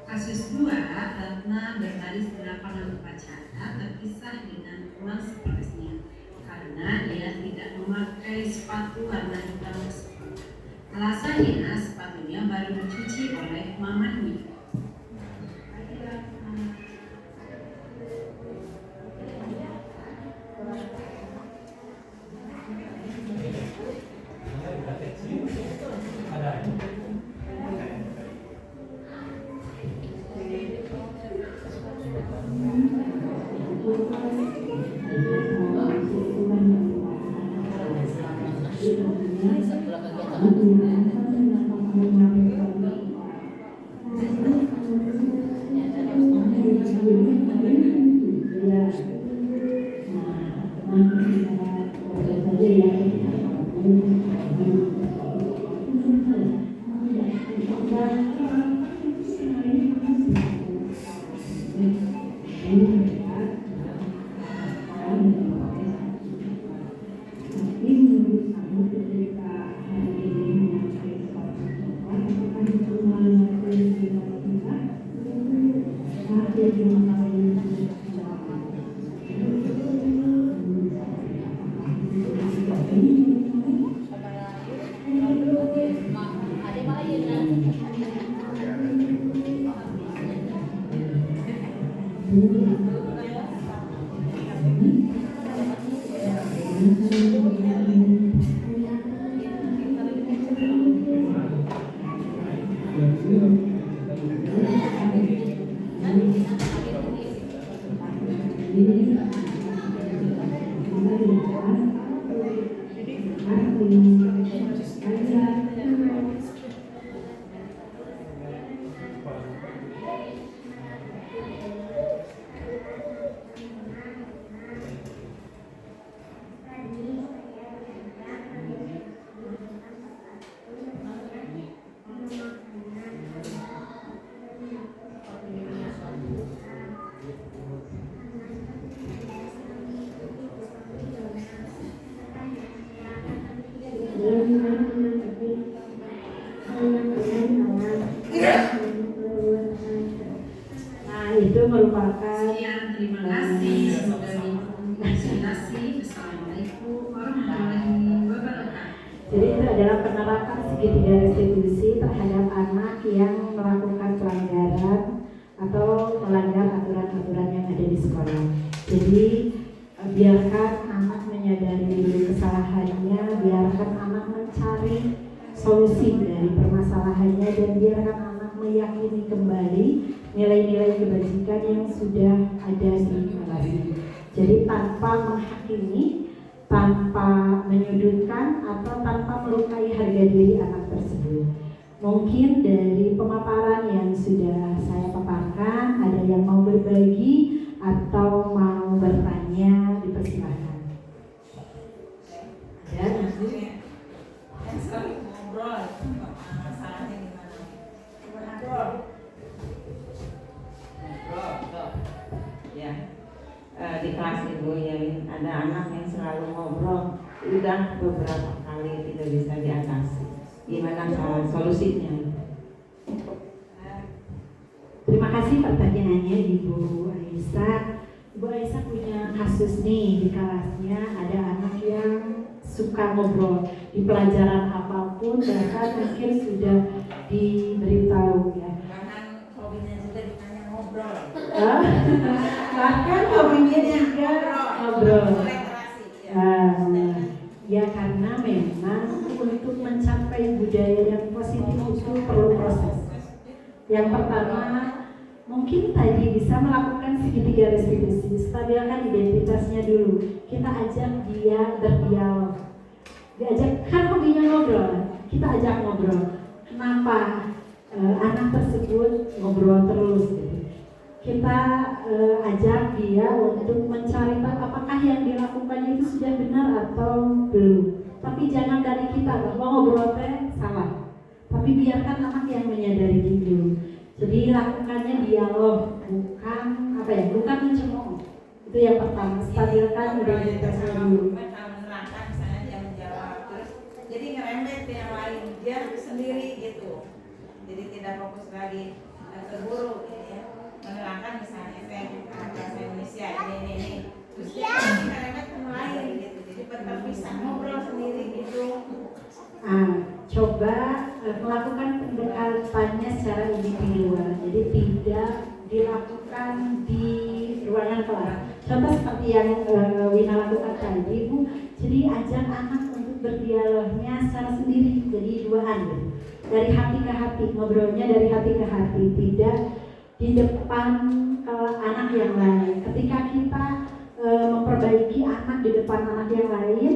Kasus 2, Ratna berbaris di lapangan upacara terpisah dengan ruang sekolahnya karena ia tidak memakai sepatu warna hitam tersebut. Alasannya sepatunya baru dicuci oleh mamahnya. itu merupakan Sekian, terima kasih sudah dikonsultasi. Assalamualaikum warahmatullahi wabarakatuh. Jadi itu adalah penerapan segitiga restitusi terhadap anak yang melakukan pelanggaran atau melanggar aturan-aturan yang ada di sekolah. Jadi biarkan anak menyadari dulu kesalahannya, biarkan anak mencari solusi dari permasalahannya, dan biarkan anak meyakini kembali nilai-nilai kebajikan yang sudah ada di kelasnya. Jadi tanpa menghakimi, tanpa menyudutkan, atau tanpa melukai harga diri anak tersebut. Mungkin dari pemaparan yang sudah saya paparkan, ada yang mau berbagi atau mau bertanya, dipersilakan. Ada sekali ngobrol masalahnya gimana? Ngobrol ya. Di kelas ibu ya ada anak yang selalu ngobrol, udah beberapa kali tidak bisa diatasi. Gimana solusinya? Terima kasih pertanyaannya Ibu Aisyah. Ibu Aisyah punya kasus nih di kelasnya, ada anak yang suka ngobrol di pelajaran apapun, bahkan mungkin sudah diberitahu ya. Bahkan hobinya juga ditanya ngobrol. Bahkan hobinya juga ngobrol. Ya karena memang untuk mencapai budaya yang positif itu perlu proses. Yang pertama, mungkin tadi bisa melakukan segitiga restitusi, stabilkan identitasnya dulu. Kita ajak dia berdialog. Diajak, kan hobinya ngobrol, kita ajak ngobrol. Kenapa anak tersebut ngobrol terus? Kita ajak dia untuk mencari tahu apakah yang dilakukannya itu sudah benar atau belum. Tapi jangan dari kita bahwa ngobrol teh salah. Tapi biarkan anak yang menyadari dulu. Jadi lakukannya dialog, bukan mencemooh. Itu yang pertama, stabilkan identitasnya dulu. Menerangkan misalnya dia menjawab terus, jadi ngerembet ke yang lain, dia sendiri gitu. Jadi tidak fokus lagi ke guru, ya. Menerangkan misalnya bahasa Indonesia ini. Terus dia ngerembet ke yang lain gitu. Jadi terpisah ngobrol sendiri gitu. Coba melakukan pendekatannya secara individual, jadi tidak dilakukan di ruangan kelas. Contoh seperti yang Wina lakukan tadi, Bu. Jadi ajak anak untuk berdialognya secara sendiri, jadi duaan, dari hati ke hati, ngobrolnya dari hati ke hati, tidak di depan anak yang lain. Ketika kita memperbaiki anak di depan anak yang lain,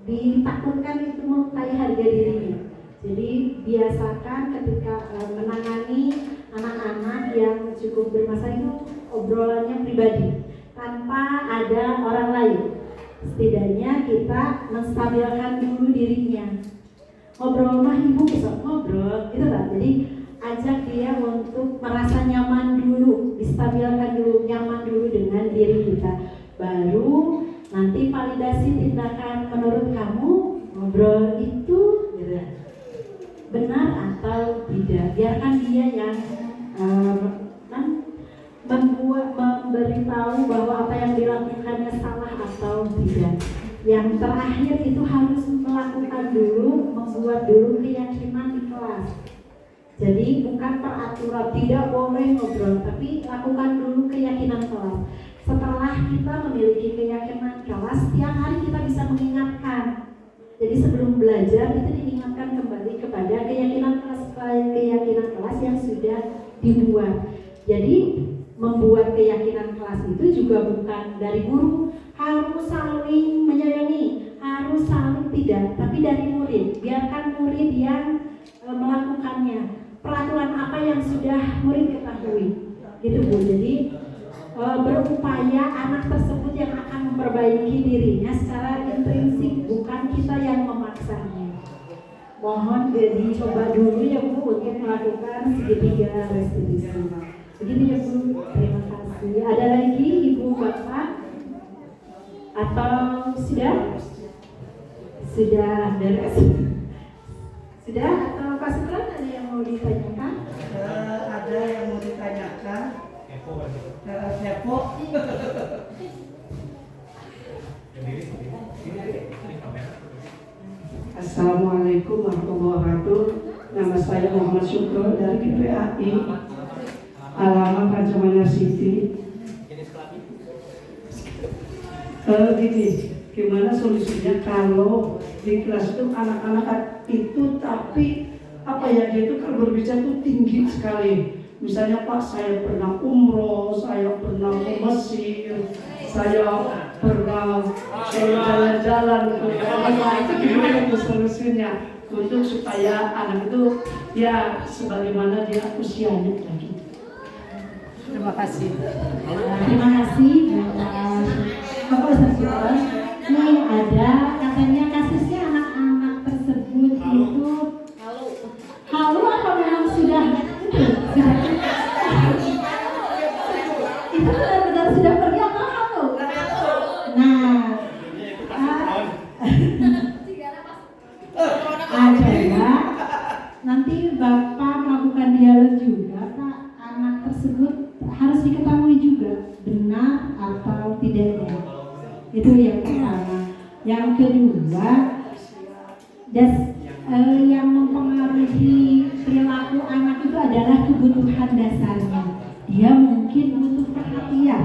ditakutkan itu melukai harga dirinya. Jadi biasakan ketika menangani anak-anak yang cukup bermasalah itu obrolannya pribadi tanpa ada orang lain. Setidaknya kita menstabilkan dulu dirinya. Ngobrol mah ibu bisa ngobrol, gitu kan? Jadi ajak dia untuk merasa nyaman dulu, distabilkan dulu, nyaman dulu dengan diri kita. Baru nanti validasi tindakan menurut kamu ngobrol itu gitu, benar atau tidak. Biarkan dia yang memberitahu bahwa apa yang dilakukannya salah atau tidak. Yang terakhir itu harus melakukan dulu, membuat dulu keyakinan di kelas. Jadi bukan peraturan tidak boleh ngobrol, tapi lakukan dulu keyakinan kelas. Setelah kita memiliki keyakinan kelas, setiap hari kita bisa mengingatkan. Jadi sebelum belajar itu diingatkan kembali kepada keyakinan kelas yang sudah dibuat. Jadi membuat keyakinan kelas itu juga bukan dari guru harus saling menyayangi, harus saling tidak, tapi dari murid. Biarkan murid yang melakukannya. Peraturan apa yang sudah murid ketahui, gitu Bu. Jadi berupaya anak tersebut yang akan memperbaiki dirinya secara intrinsik, bukan kita yang memaksanya. Mohon dicoba dulu ya Bu untuk melakukan segitiga restitusi. Begitu ya Bu, terima kasih. Ada lagi Ibu Bapak? Atau sudah? Sudah beres? Sudah? Atau Pak Sutran ada yang mau ditanyakan? Ada yang mau ditanyakan. Kepo. Assalamualaikum warahmatullahi wabarakatuh. Nama saya Muhammad Syukur dari GPAI Alamat Rancamanya City. Gini, gimana solusinya kalau di kelas itu anak-anak itu tapi apa ya, dia itu kalau berbicara itu tinggi sekali. Misalnya Pak, saya pernah umroh, saya pernah ke Mesir, saya pernah jalan-jalan ke Eropa. Itu gimana itu solusinya untuk supaya anak itu ya sebagaimana dia usianya lagi. Terima kasih. Terima kasih. Bapak Ustaz, ini ada katanya kasusnya anak-anak tersebut itu halu apa memang sudah itu benar-benar sudah pergi atau halu? Nah, coba nanti Bapak melakukan dialog juga, Pak. Anak tersebut harus diketahui juga benar atau tidaknya. Itu yang pertama. Yang kedua, yang mempengaruhi perilaku anak itu adalah kebutuhan dasarnya. Dia mungkin butuh perhatian,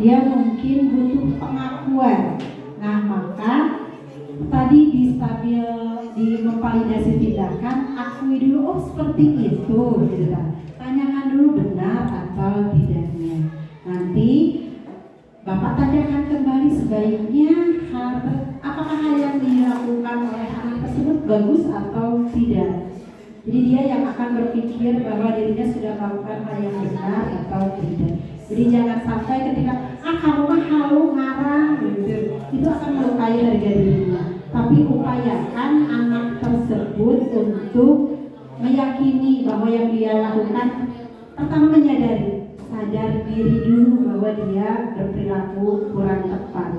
dia mungkin butuh pengakuan. Nah, maka tadi di memvalidasi tindakan, akui dulu, oh seperti itu, gitu kan. Tanyakan dulu benar atau tidaknya. Nanti Bapak tanyakan kembali sebaiknya apakah hal yang dilakukan oleh anak tersebut bagus atau tidak. Jadi dia yang akan berpikir bahwa dirinya sudah melakukan hal yang benar atau tidak. Jadi jangan sampai ketika kamu mah halu ngarang gitu, itu akan melukai harga dirinya. Tapi upayakan anak tersebut untuk meyakini bahwa yang dia lakukan, pertama menyadari, sadar diri dulu bahwa dia berperilaku kurang tepat.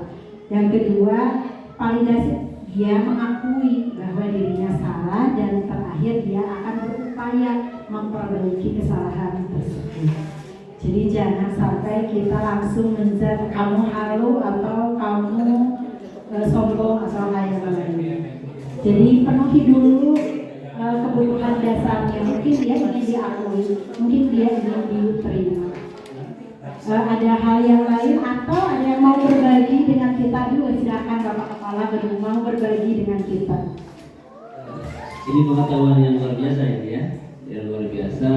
Yang kedua, validasi, dia mengakui bahwa dirinya salah, dan terakhir dia akan berupaya memperbaiki kesalahan tersebut. Jadi jangan sampai kita langsung menjudge kamu halu atau kamu sombong atau lain-lain. Jadi penuhi dulu kebutuhan dasarnya. Mungkin dia ingin diakui, mungkin dia ingin diterima. Ada hal yang lain atau ada yang mau berbagi dengan kita dulu? Silakan Bapak Kepala Gedung mau berbagi dengan kita. Ini pengetahuan yang luar biasa ini ya, yang luar biasa.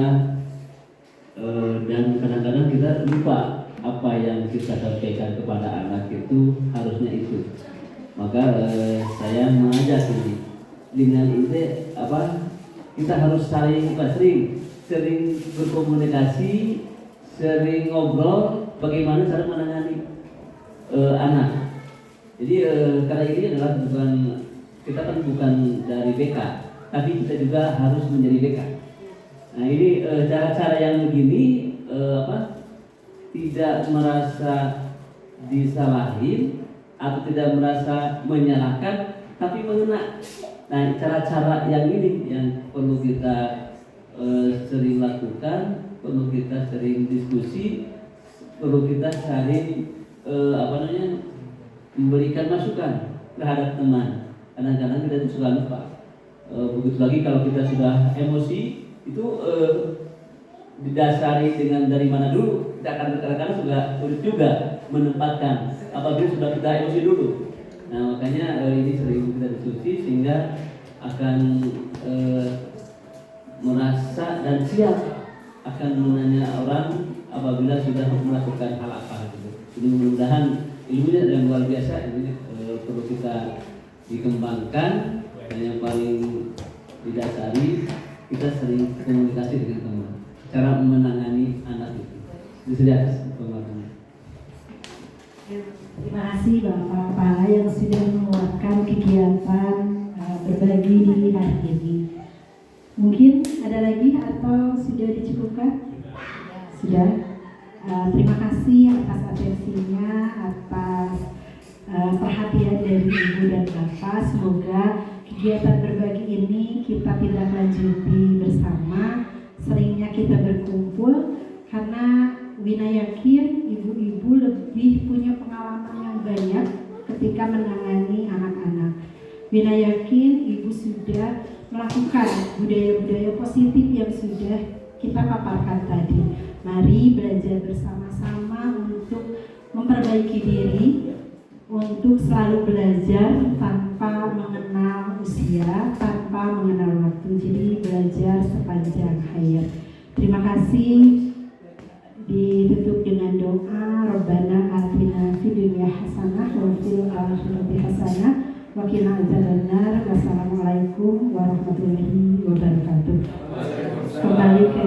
Dan kadang-kadang kita lupa apa yang kita sampaikan kepada anak itu harusnya itu. Maka saya mengajak ini dengan ini kita harus sering berkomunikasi, sering ngobrol bagaimana cara menangani anak. Jadi karena ini adalah kita kan bukan dari BK, tapi kita juga harus menjadi BK. Nah ini cara-cara yang begini tidak merasa disalahin atau tidak merasa menyalahkan, tapi mengena. Nah cara-cara yang ini yang perlu kita sering lakukan, perlu kita sering diskusi, perlu kita sering memberikan masukan terhadap teman. Kadang-kadang kita suka lupa. Begitu lagi kalau kita sudah emosi, itu didasari dengan dari mana dulu, kita akan kadang-kadang sulit juga menempatkan apabila sudah kita emosi dulu. Nah makanya ini sering kita diskusi sehingga akan merasa dan siap akan menanya orang apabila sudah melakukan hal apa gitu. Jadi mudah-mudahan ilmunya yang luar biasa ini perlu kita dikembangkan, dan yang paling didasari kita sering komunikasi dengan teman, cara menangani anak itu. Itu saja pemahamannya. Terima kasih Bapak Kepala yang sudah menguatkan kegiatan berbagi di hari ini. Mungkin ada lagi atau sudah dicukupkan? Sudah. Terima kasih atas atensinya, atas perhatian dari Ibu dan Bapak. Semoga kegiatan berbagi ini kita tindak lanjuti bersama. Seringnya kita berkumpul karena Wina yakin ibu-ibu lebih punya pengalaman yang banyak ketika menangani anak-anak. Wina yakin ibu sudah melakukan budaya-budaya positif yang sudah kita paparkan tadi. Mari belajar bersama-sama untuk memperbaiki diri, untuk selalu belajar tanpa mengenal usia, tanpa mengenal waktu. Jadi belajar sepanjang hayat. Terima kasih. Ditutup dengan doa, Rabbana atina fid dunya hasanah wa fil akhirati hasanah wa qina adzabannar. Wassalamualaikum warahmatullahi wabarakatuh. Kembali ke